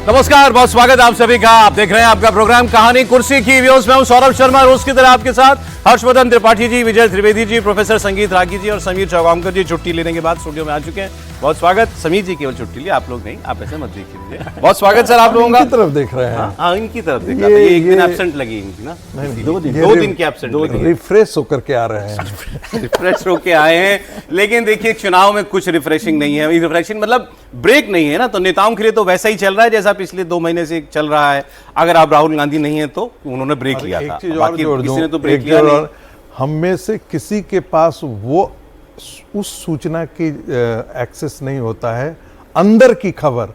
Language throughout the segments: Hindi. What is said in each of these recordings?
नमस्कार, बहुत स्वागत आप सभी का। आप देख रहे हैं आपका प्रोग्राम कहानी कुर्सी की। व्यूअर्स, मैं हूं सौरभ शर्मा, रोज की तरह आपके साथ हर्षवर्धन त्रिपाठी जी, विजय त्रिवेदी जी, प्रोफेसर संगीत रागी जी और समीर चौगामकर जी छुट्टी लेने के बाद स्टूडियो में आ चुके हैं। बहुत स्वागत। समीर जी केवल छुट्टी लिए, आप लोग नहीं, आप ऐसे मत देखिए। बहुत स्वागत सर आप लोगों का। इनकी तरफ देख रहे हैं। हाँ, इनकी तरफ देख रहा था। ये एक दिन एब्सेंट लगी इनकी ना, दो दिन की एब्सेंट लगी। रिफ्रेश होकर के आ रहे हैं। रिफ्रेश होके आए हैं, लेकिन देखिए चुनाव में कुछ रिफ्रेशिंग नहीं है। रिफ्रेशिंग मतलब ब्रेक नहीं है ना, तो नेताओं के लिए तो वैसा ही चल रहा है जैसा पिछले 2 महीने से चल रहा है। अगर आप राहुल गांधी नहीं है तो उन्होंने ब्रेक लिया था, बाकी किसी ने तो ब्रेक लिया नहीं। हम में से किसी के पास वो उस सूचना की एक्सेस नहीं होता है, अंदर की खबर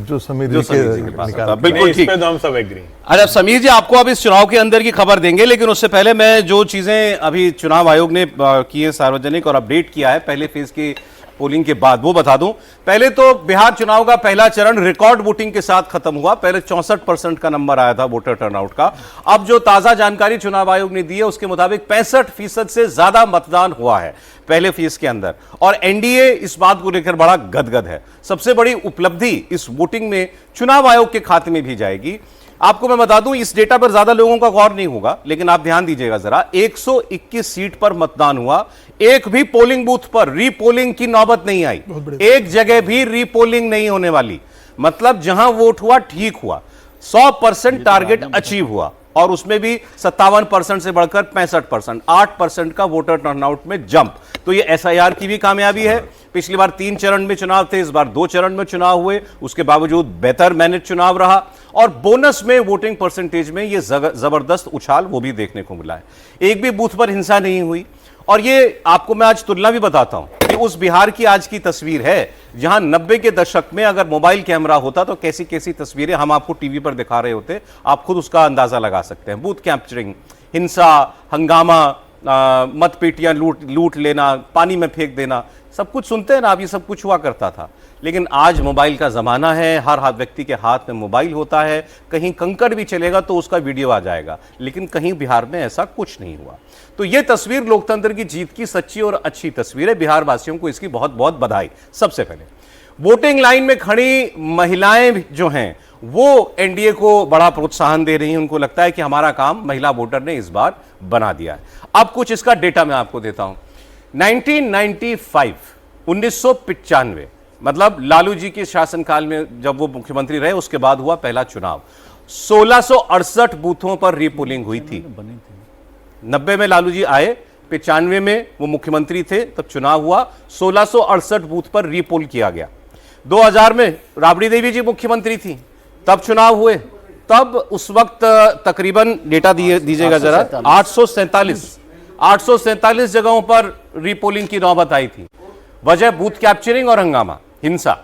जो समीर जी के पास होता। बिल्कुल ठीक, हम सब एग्री। अच्छा समीर जी, आपको अब इस चुनाव के अंदर की खबर देंगे, लेकिन उससे पहले मैं जो चीजें अभी चुनाव आयोग ने की है सार्वजनिक और अपडेट किया है पहले फेज की पोलिंग के बाद, वो बता दूं। पहले तो बिहार चुनाव का पहला चरण रिकॉर्ड वोटिंग के साथ खत्म हुआ। पहले 64% का नंबर आया था वोटर टर्नआउट का। अब जो ताजा जानकारी चुनाव आयोग ने दी है उसके मुताबिक 65% से ज्यादा मतदान हुआ है पहले फेज के अंदर, और एनडीए इस बात को लेकर बड़ा गदगद है। सबसे बड़ी उपलब्धि इस वोटिंग में चुनाव आयोग के खाते में भी जाएगी। आपको मैं बता दूं, इस डेटा पर ज्यादा लोगों का गौर नहीं होगा, लेकिन आप ध्यान दीजिएगा जरा। 121 सीट पर मतदान हुआ। एक भी पोलिंग बूथ पर रीपोलिंग की नौबत नहीं आई। एक जगह भी रीपोलिंग नहीं होने वाली, मतलब जहां वोट हुआ ठीक हुआ। 100% टारगेट अचीव हुआ, और उसमें भी 57% से बढ़कर 65%, 8% का वोटर टर्नआउट में जंप। तो ये एसआईआर की भी कामयाबी है। पिछली बार 3 चरण में चुनाव थे, इस बार 2 चरण में चुनाव हुए, उसके बावजूद बेहतर मैनेज चुनाव रहा। और बोनस में वोटिंग परसेंटेज में ये जबरदस्त उछाल वो भी देखने को मिला है। एक भी बूथ पर हिंसा नहीं हुई। और ये आपको मैं आज तुलना भी बताता हूं कि उस बिहार की आज की तस्वीर है, जहां 90 के दशक में अगर मोबाइल कैमरा होता तो कैसी कैसी तस्वीरें हम आपको टीवी पर दिखा रहे होते। आप खुद उसका अंदाजा लगा सकते हैं। बूथ कैप्चरिंग, हिंसा, हंगामा, मतपेटियां लूट लेना, पानी में फेंक देना, सब कुछ सुनते हैं ना आप, ये सब कुछ हुआ करता था। लेकिन आज मोबाइल का जमाना है, हर व्यक्ति के हाथ में मोबाइल होता है। कहीं कंकड़ भी चलेगा तो उसका वीडियो आ जाएगा, लेकिन कहीं बिहार में ऐसा कुछ नहीं हुआ। तो यह तस्वीर लोकतंत्र की जीत की सच्ची और अच्छी तस्वीर है। बिहार वासियों को इसकी बहुत बहुत बधाई। सबसे पहले वोटिंग लाइन में खड़ी महिलाएं जो हैं वो एनडीए को बड़ा प्रोत्साहन दे रही हैं। उनको लगता है कि हमारा काम महिला वोटर ने इस बार बना दिया है। अब कुछ इसका डेटा मैं आपको देता हूं। 1995 मतलब लालू जी के शासनकाल में जब वो मुख्यमंत्री रहे, उसके बाद हुआ पहला चुनाव। 1668 बूथों पर रीपोलिंग हुई थी। 90 में लालू जी आए, 95 में वो मुख्यमंत्री थे, तब चुनाव हुआ। 1668 बूथ पर रीपोल किया गया। 2000 में राबड़ी देवी जी मुख्यमंत्री थी, तब चुनाव हुए। तब उस वक्त तकरीबन डेटा दीजिएगा जरा, 847 जगहों पर रीपोलिंग की नौबत आई थी। वजह बूथ कैप्चरिंग और हंगामा, हिंसा।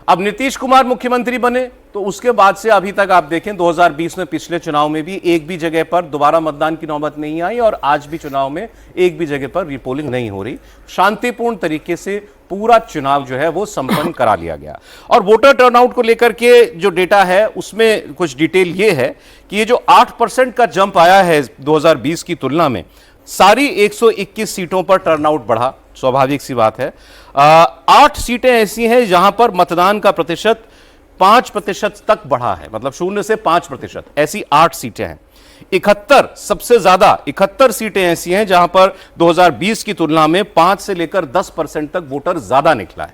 अब नीतीश कुमार मुख्यमंत्री बने तो उसके बाद से अभी तक आप देखें, 2020 में पिछले चुनाव में भी एक भी जगह पर दोबारा मतदान की नौबत नहीं आई, और आज भी चुनाव में एक भी जगह पर रीपोलिंग नहीं हो रही। शांतिपूर्ण तरीके से पूरा चुनाव जो है वो संपन्न करा लिया गया। और वोटर टर्नआउट को लेकर के जो डेटा है उसमें कुछ डिटेल ये है कि ये जो 8% का जंप आया है 2020 की तुलना में, सारी 121 सीटों पर टर्नआउट बढ़ा, स्वाभाविक सी बात है। 8 सीटें ऐसी हैं जहां पर मतदान का प्रतिशत 5% तक बढ़ा है, मतलब 0 से 5%, ऐसी 8 सीटें हैं। 71 सबसे ज्यादा 71 सीटें ऐसी हैं जहां पर 2020 की तुलना में 5 से लेकर 10% तक वोटर ज्यादा निकला है।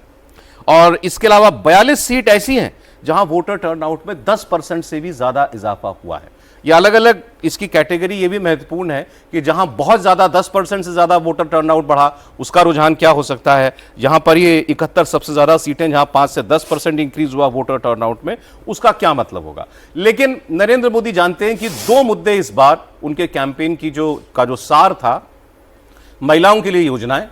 और इसके अलावा 42 सीट ऐसी हैं जहां वोटर टर्नआउट में 10% से भी ज्यादा इजाफा हुआ है। ये अलग अलग इसकी कैटेगरी ये भी महत्वपूर्ण है कि जहां बहुत ज्यादा 10% से ज्यादा वोटर टर्नआउट बढ़ा, उसका रुझान क्या हो सकता है। यहां पर ये 71 सबसे ज्यादा सीटें जहां 5 से 10% इंक्रीज हुआ वोटर टर्नआउट में, उसका क्या मतलब होगा। लेकिन नरेंद्र मोदी जानते हैं कि 2 मुद्दे इस बार उनके कैंपेन की जो सार था, महिलाओं के लिए योजनाएं,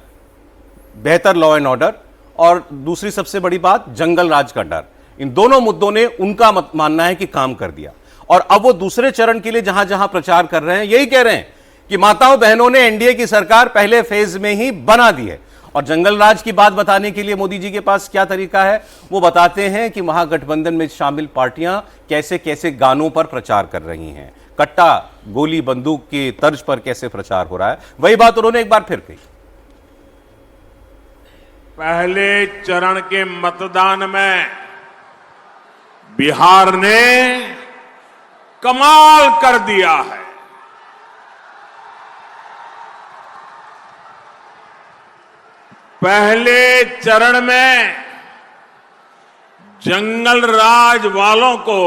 बेहतर लॉ एंड ऑर्डर, और दूसरी सबसे बड़ी बात जंगल राज का डर। इन दोनों मुद्दों ने उनका मानना है कि काम कर दिया। और अब वो दूसरे चरण के लिए जहां जहां प्रचार कर रहे हैं, यही कह रहे हैं कि माताओं बहनों ने एनडीए की सरकार पहले फेज में ही बना दी है। और जंगल राज की बात बताने के लिए मोदी जी के पास क्या तरीका है, वो बताते हैं कि महागठबंधन में शामिल पार्टियां कैसे कैसे गानों पर प्रचार कर रही हैं, कट्टा गोली बंदूक के तर्ज पर कैसे प्रचार हो रहा है। वही बात उन्होंने एक बार फिर कही। पहले चरण के मतदान में बिहार ने कमाल कर दिया है। पहले चरण में जंगल राज वालों को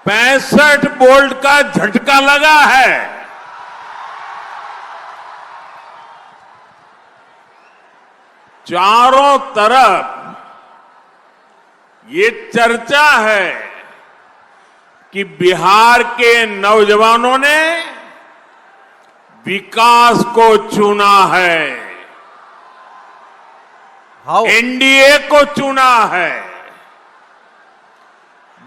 65 वोल्ट का झटका लगा है। चारों तरफ ये चर्चा है कि बिहार के नौजवानों ने विकास को चुना है, एनडीए को चुना है।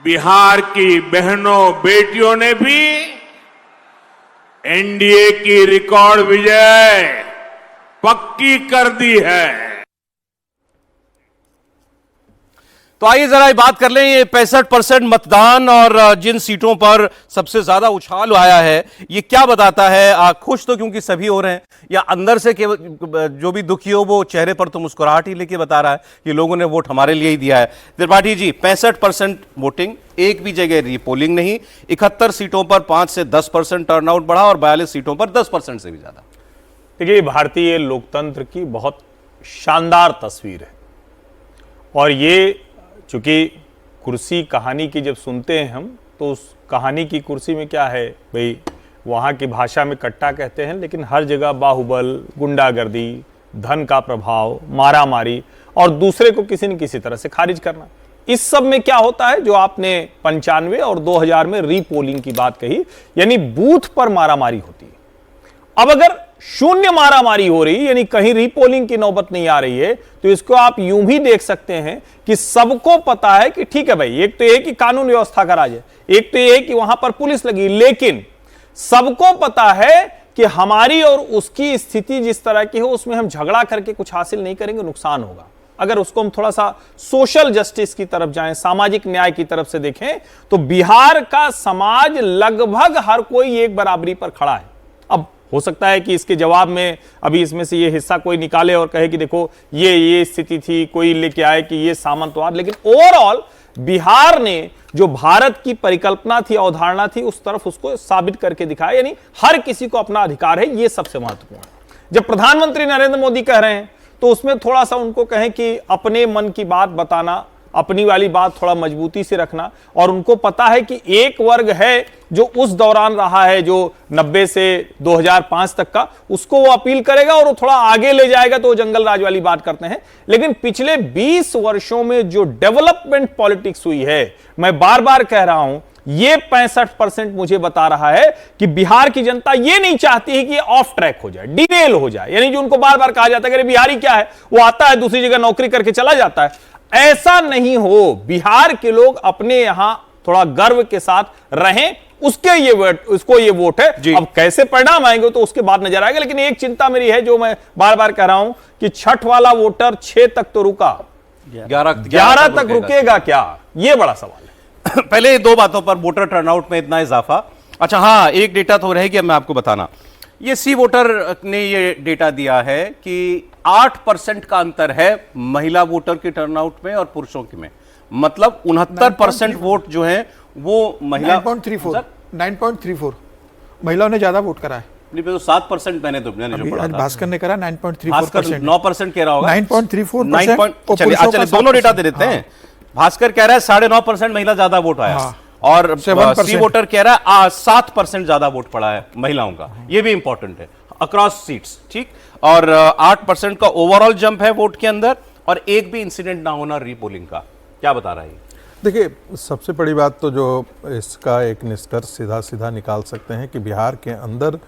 बिहार की बहनों बेटियों ने भी एनडीए की रिकॉर्ड विजय पक्की कर दी है। तो आइए जरा बात कर लें ये 65% मतदान और जिन सीटों पर सबसे ज्यादा उछाल आया है, ये क्या बताता है? खुश तो क्योंकि सभी हो रहे हैं, या अंदर से जो भी दुखी हो वो चेहरे पर तो मुस्कुराहट ही लेके बता रहा है कि लोगों ने वोट हमारे लिए ही दिया है। त्रिपाठी जी, 65% वोटिंग, एक भी जगह रीपोलिंग नहीं, 71 सीटों पर 5 से 10% टर्नआउट बढ़ा और 42 सीटों पर 10% से भी ज्यादा। देखिए, भारतीय लोकतंत्र की बहुत शानदार तस्वीर है। और ये चूंकि कुर्सी कहानी की जब सुनते हैं हम, तो उस कहानी की कुर्सी में क्या है भाई, वहाँ की भाषा में कट्टा कहते हैं, लेकिन हर जगह बाहुबल, गुंडागर्दी, धन का प्रभाव, मारामारी और दूसरे को किसी न किसी तरह से खारिज करना। इस सब में क्या होता है, जो आपने 95 और 2000 में रीपोलिंग की बात कही, यानी बूथ पर मारामारी होती है। अब अगर शून्य मारामारी हो रही, यानी कहीं रीपोलिंग की नौबत नहीं आ रही है, तो इसको आप यूं भी देख सकते हैं कि सबको पता है कि ठीक है भाई, एक तो ये कि कानून व्यवस्था का राज है, एक तो ये कि वहां पर पुलिस लगी, लेकिन सबको पता है कि हमारी और उसकी स्थिति जिस तरह की हो, उसमें हम झगड़ा करके कुछ हासिल नहीं करेंगे, नुकसान होगा। अगर उसको हम थोड़ा सा सोशल जस्टिस की तरफ जाएं, सामाजिक न्याय की तरफ से देखें, तो बिहार का समाज लगभग हर कोई एक बराबरी पर खड़ा है। अब हो सकता है कि इसके जवाब में अभी इसमें से ये हिस्सा कोई निकाले और कहे कि देखो ये स्थिति थी, कोई लेके आए कि ये सामंतवाद, लेकिन ओवरऑल बिहार ने जो भारत की परिकल्पना थी, अवधारणा थी, उस तरफ उसको साबित करके दिखाया, यानी हर किसी को अपना अधिकार है। ये सबसे महत्वपूर्ण है। जब प्रधानमंत्री नरेंद्र मोदी कह रहे हैं, तो उसमें थोड़ा सा उनको कहें कि अपने मन की बात बताना, अपनी वाली बात थोड़ा मजबूती से रखना। और उनको पता है कि एक वर्ग है जो उस दौरान रहा है, जो 90 से 2005 तक का, उसको वो अपील करेगा और वो थोड़ा आगे ले जाएगा, तो वो जंगल राज वाली बात करते हैं। लेकिन पिछले 20 वर्षों में जो डेवलपमेंट पॉलिटिक्स हुई है, मैं बार बार कह रहा हूं, ये 65% मुझे बता रहा है कि बिहार की जनता ये नहीं चाहती है कि ये ऑफ ट्रैक हो जाए, डिरेल हो जाए। यानी जो उनको बार बार कहा जाता है कि बिहारी क्या है, वो आता है दूसरी जगह नौकरी करके चला जाता है, ऐसा नहीं हो। बिहार के लोग अपने यहां थोड़ा गर्व के साथ रहें, उसके ये वोट, उसको ये वोट है। अब कैसे परिणाम आएंगे तो उसके बाद नजर आएगा। लेकिन एक चिंता मेरी है, जो मैं बार बार कह रहा हूं, कि छठ वाला वोटर 6 तक तो रुका, 11 तक रुकेगा क्या, ये बड़ा सवाल है। पहले दो बातों पर, वोटर टर्नआउट में इतना इजाफा। अच्छा हाँ, एक डेटा तो रहेगी, अब मैं आपको बताना, ये सी वोटर ने ये डेटा दिया है कि 8% का अंतर है महिला वोटर के टर्नआउट में और पुरुषों के में। मतलब 69% वोट जो है वो महिला, 9.34 महिलाओं ने ज्यादा वोट करा है। नहीं, तो 7% मैंने जो पढ़ा था, भास्कर ने करा 9.34%, 9% कह रहा होगा, 9.34%। चलिए दोनों डेटा दे देते हैं। भास्कर कह रहा है 9.5% महिला ज्यादा वोट आया, और सी वोटर कह रहा है 7% ज्यादा वोट पड़ा है महिलाओं का। ये भी इंपॉर्टेंट है, अक्रॉस सीट्स, ठीक। और 8% का ओवरऑल जंप है वोट के अंदर, और एक भी इंसिडेंट ना होना रीपोलिंग का। क्या बता रहा है? देखिए, सबसे बड़ी बात तो जो इसका एक निष्कर्ष सीधा सीधा निकाल सकते हैं कि बिहार के अंदर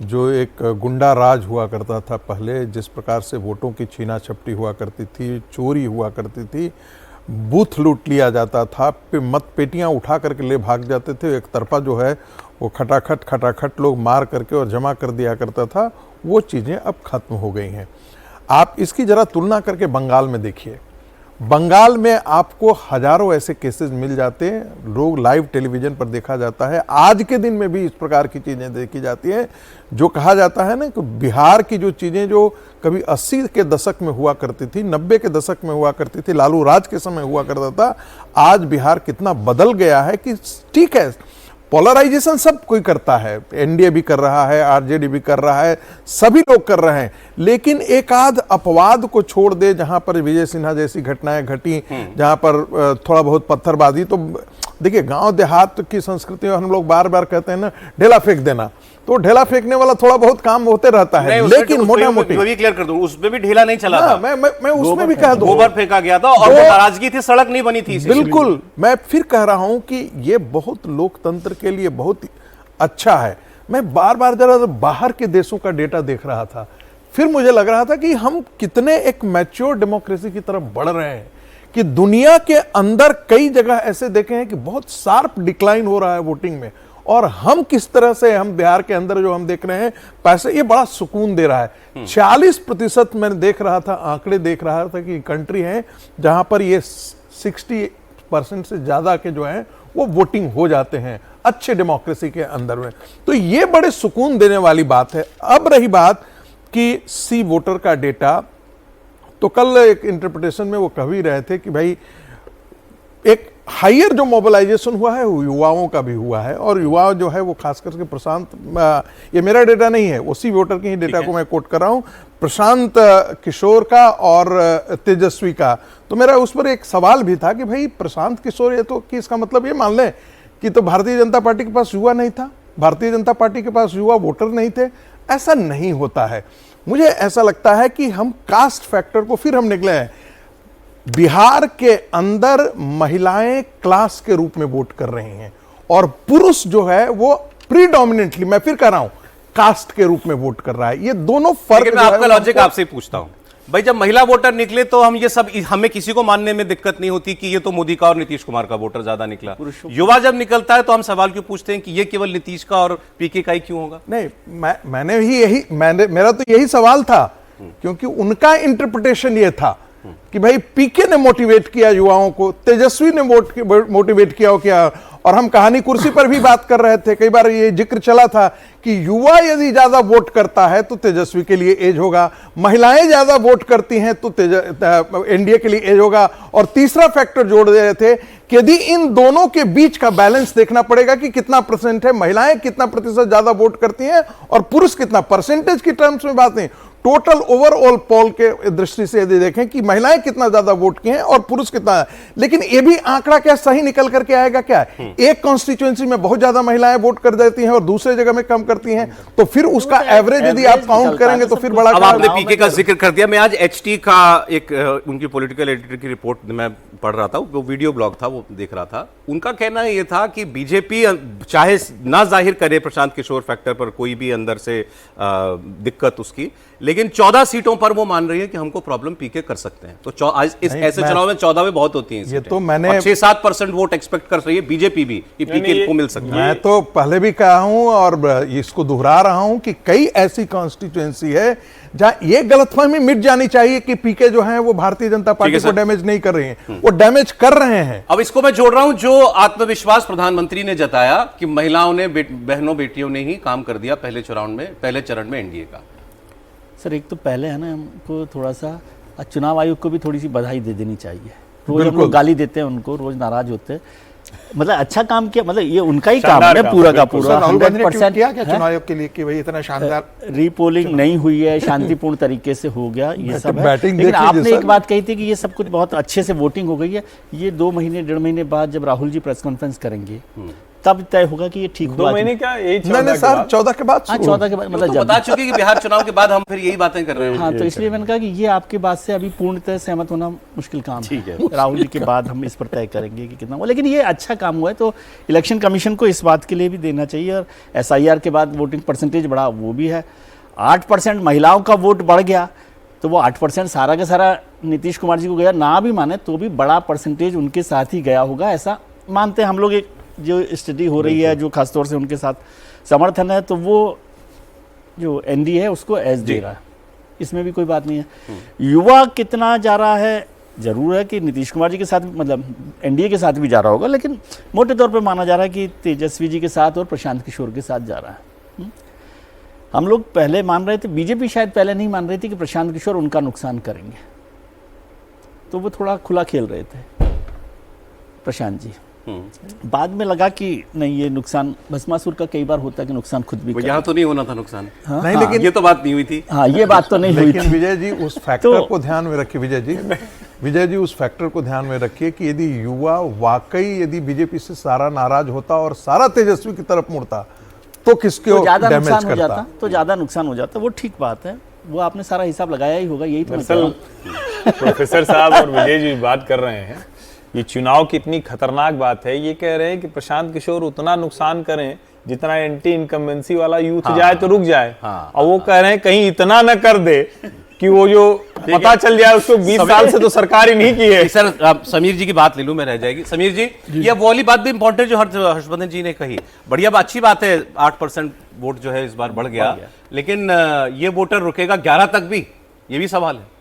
जो एक गुंडा राज हुआ करता था पहले, जिस प्रकार से वोटों की छीना झपटी हुआ करती थी, चोरी हुआ करती थी, बूथ लूट लिया जाता था, मत पेटियां उठा करके ले भाग जाते थे, एक तरफा जो है वो खटाखट लोग मार करके और जमा कर दिया करता था, वो चीज़ें अब खत्म हो गई हैं। आप इसकी ज़रा तुलना करके बंगाल में देखिए। बंगाल में आपको हजारों ऐसे केसेस मिल जाते हैं, लोग लाइव टेलीविजन पर देखा जाता है, आज के दिन में भी इस प्रकार की चीजें देखी जाती हैं। जो कहा जाता है ना कि बिहार की जो चीजें जो कभी 80 के दशक में हुआ करती थी, 90 के दशक में हुआ करती थी, लालू राज के समय हुआ करता था, आज बिहार कितना बदल गया है कि ठीक है पोलराइजेशन सब कोई करता है, एनडीए भी कर रहा है, आरजेडी भी कर रहा है, सभी लोग कर रहे हैं, लेकिन एक आध अपवाद को छोड़ दे जहां पर विजय सिन्हा जैसी घटनाएं घटी, जहां पर थोड़ा बहुत पत्थरबाजी, तो देखिए गांव देहात की संस्कृति में हम लोग बार बार कहते हैं ना ढेला फेंक देना, तो ढेला फेंकने वाला थोड़ा बहुत काम होते रहता है, लेकिन मोटा मोटी मैं भी क्लियर कर दूं, उसमें भी ढेला नहीं चला था। मैं उसमें भी कह दूं, गोबर फेंका गया था और वो नाराजगी थी, सड़क नहीं बनी थी। बिल्कुल, मैं फिर कह रहा हूं कि ये बहुत लोकतंत्र के लिए बहुत अच्छा है। मैं बार बार जरा बाहर के देशों का डेटा देख रहा था, फिर मुझे लग रहा था कि हम कितने एक मैच्योर डेमोक्रेसी की तरफ बढ़ रहे हैं, कि दुनिया के अंदर कई जगह ऐसे देखे हैं कि बहुत शार्प डिक्लाइन हो रहा है वोटिंग में, और हम किस तरह से, हम बिहार के अंदर जो हम देख रहे हैं पैसे, ये बड़ा सुकून दे रहा है। 40% मैंने देख रहा था, आंकड़े देख रहा था कि कंट्री है जहां पर ये 60% से ज्यादा के जो है वो वोटिंग हो जाते हैं अच्छे डेमोक्रेसी के अंदर में, तो ये बड़े सुकून देने वाली बात है। अब रही बात कि सी वोटर का डेटा, तो कल एक इंटरप्रिटेशन में वो कह भी रहे थे कि भाई एक हायर जो मोबिलाइजेशन हुआ है वो युवाओं का भी हुआ है, और युवा जो है वो खास करके प्रशांत, ये मेरा डेटा नहीं है, उसी वोटर के ही डेटा को मैं कोट कर रहा हूं, प्रशांत किशोर का और तेजस्वी का। तो मेरा उस पर एक सवाल भी था कि भाई प्रशांत किशोर, ये तो कि इसका मतलब ये मान लें कि तो भारतीय जनता पार्टी के पास युवा नहीं था, भारतीय जनता पार्टी के पास युवा वोटर नहीं थे, ऐसा नहीं होता है। मुझे ऐसा लगता है कि हम कास्ट फैक्टर को फिर हम निकले हैं, बिहार के अंदर महिलाएं क्लास के रूप में वोट कर रही हैं और पुरुष जो है वो प्रीडोमिनेंटली, मैं फिर कह रहा हूं, कास्ट के रूप में वोट कर रहा है। ये दोनों फर्क, मैं आपका लॉजिक आपसे पूछता हूं भाई, जब महिला वोटर निकले तो हम ये सब, हमें किसी को मानने में दिक्कत नहीं होती कि ये तो मोदी का और नीतीश कुमार का वोटर ज्यादा निकला। युवा जब निकलता है तो हम सवाल क्यों पूछते हैं कि ये केवल नीतीश का और पीके का ही क्यों होगा? नहीं, मैंने ही यही, मेरा तो यही सवाल था, क्योंकि उनका इंटरप्रिटेशन ये था कि भाई पीके ने मोटिवेट किया युवाओं को, तेजस्वी ने मोटिवेट किया, और हम कहानी कुर्सी पर भी बात कर रहे थे, कई बार ये जिक्र चला था कि युवा यदि ज्यादा वोट करता है तो तेजस्वी के लिए एज होगा, महिलाएं ज्यादा वोट करती हैं तो एनडीए के लिए एज होगा, और तीसरा फैक्टर जोड़ दे रहे थे कि यदि इन दोनों के बीच का बैलेंस देखना पड़ेगा कि कितना परसेंट है, महिलाएं कितना प्रतिशत ज्यादा वोट करती हैं और पुरुष कितना, परसेंटेज की टर्म्स में बात नहीं, टोटल ओवरऑल पोल के दृष्टि से यदि देखें कि महिलाएं कितना ज्यादा वोट की हैं और पुरुष कितना है। लेकिन ये भी आंकड़ा क्या सही निकल करके आएगा क्या? एक कॉन्स्टिट्यूएंसी में बहुत ज्यादा महिलाएं वोट कर देती हैं और दूसरे जगह में कम करती हैं, तो फिर उसका एवरेज यदि आप काउंट करेंगे तो फिर बड़ा। अब आपने पीके का जिक्र कर दिया, मैं आज एचटी का एक उनकी पॉलिटिकल एडिटर की रिपोर्ट मैं पढ़ रहा था, वो वीडियो ब्लॉग था, वो देख रहा था। उनका कहना ये था कि बीजेपी चाहे ना जाहिर करे प्रशांत किशोर फैक्टर पर कोई भी अंदर से दिक्कत उसकी, लेकिन 14 सीटों पर वो मान रही है कि हमको प्रॉब्लम पीके कर सकते हैं। तो आज इस ऐसे चुनाव में 14 में बहुत होती हैं, ये तो मैंने 6-7% वोट एक्सपेक्ट कर रही है बीजेपी भी कि पीके को मिल सकता है। मैं तो पहले भी कहा हूं और इसको दोहरा रहा हूं कि कई ऐसी कॉन्स्टिट्यूएंसी है जहां ये गलतफहमी मिट जानी चाहिए कि पीके जो है वो भारतीय जनता पार्टी को डैमेज नहीं कर रही हैं, वो डैमेज कर रहे हैं। अब इसको मैं जोड़ रहा हूं, जो आत्मविश्वास प्रधानमंत्री ने जताया कि महिलाओं ने, बहनों बेटियों ने ही काम कर दिया पहले चरण में एनडीए का। सर एक तो पहले है ना, हमको थोड़ा सा चुनाव आयोग को भी थोड़ी सी बधाई दे देनी चाहिए। रोज हम लोग गाली देते हैं उनको, रोज नाराज होते हैं, मतलब अच्छा काम किया, मतलब ये उनका ही काम है पूरा का पूरा। 100% किया क्या चुनाव आयोग के लिए कि भाई इतना शानदार रीपोलिंग नहीं हुई है, शांतिपूर्ण तरीके से हो गया, ये सब है। लेकिन आपने एक बात कही थी कि ये सब कुछ बहुत अच्छे से वोटिंग हो गई है। ये 2 महीने 1.5 महीने बाद जब राहुल जी प्रेस कॉन्फ्रेंस करेंगे तब तय होगा कि ये ठीक हुआ। 2 महीने क्या, नहीं सर, 14 के बाद। हाँ 14 के बाद, मतलब तो बता चुके कि बिहार चुनाव के बाद हम फिर यही बातें कर रहे हैं। हाँ, तो इसलिए मैंने कहा कि ये आपके बात से अभी पूर्णतः सहमत होना मुश्किल काम है। राहुल जी के बाद हम इस पर तय करेंगे कि कितना हुआ, लेकिन ये अच्छा काम हुआ है, तो इलेक्शन कमीशन को इस बात के लिए भी देना चाहिए। और SIR के बाद वोटिंग परसेंटेज बढ़ा, वो भी है। 8% महिलाओं का वोट बढ़ गया, तो वो 8% सारा का सारा नीतीश कुमार जी को गया, ना भी माने तो भी बड़ा परसेंटेज उनके साथ ही गया होगा, ऐसा मानते हैं हम लोग। एक जो स्थिति हो रही है, जो खासतौर से उनके साथ समर्थन है, तो वो जो एनडीए है उसको एज दे रहा है, इसमें भी कोई बात नहीं है। युवा कितना जा रहा है जरूर है कि नीतीश कुमार जी के साथ मतलब एनडीए के साथ भी जा रहा होगा, लेकिन मोटे तौर पे माना जा रहा है कि तेजस्वी जी के साथ और प्रशांत किशोर के साथ जा रहा है। हम लोग पहले मान रहे थे, बीजेपी शायद पहले नहीं मान रही थी कि प्रशांत किशोर उनका नुकसान करेंगे, तो वो थोड़ा खुला खेल रहे थे प्रशांत जी। बाद में लगा कि नहीं, ये नुकसान भस्मासुर का कई बार होता है कि नुकसान खुद भी यहाँ तो नहीं होना था नुकसान। हाँ, नहीं, लेकिन ये तो बात नहीं हुई थी। हाँ, ये बात तो नहीं हुई लेकिन थी। विजय जी उस फैक्टर को ध्यान में रखिए, विजय जी उस फैक्टर को ध्यान में रखिए कि यदि युवा वाकई यदि बीजेपी से सारा नाराज होता और सारा तेजस्वी की तरफ मुड़ता तो किसके तो ज्यादा डैमेज नुकसान हो करता। जाता, तो ज्यादा नुकसान हो जाता, वो ठीक बात है, वो आपने सारा हिसाब लगाया ही होगा, यही तो मैं कह रहा हूं। प्रोफेसर साहब और विजय जी बात कर रहे हैं, ये चुनाव की इतनी खतरनाक बात है। ये कह रहे हैं कि प्रशांत किशोर उतना नुकसान करें जितना एंटी इनकम्बेंसी वाला यूथ जाए तो रुक जाए, और वो कह रहे हैं कहीं इतना न कर दे कि वो जो पता चल जाए उसको 20 साल से तो सरकार ही नहीं की है। सर आप समीर जी की बात ले लूं, मैं रह जाएगी। समीर जी, ये वो वाली बात भी इंपॉर्टेंट जो हर्षवर्धन जी ने कही, बढ़िया अच्छी बात है, 8% वोट जो है इस बार बढ़ गया, लेकिन ये वोटर रुकेगा 11 तक भी, ये भी सवाल है।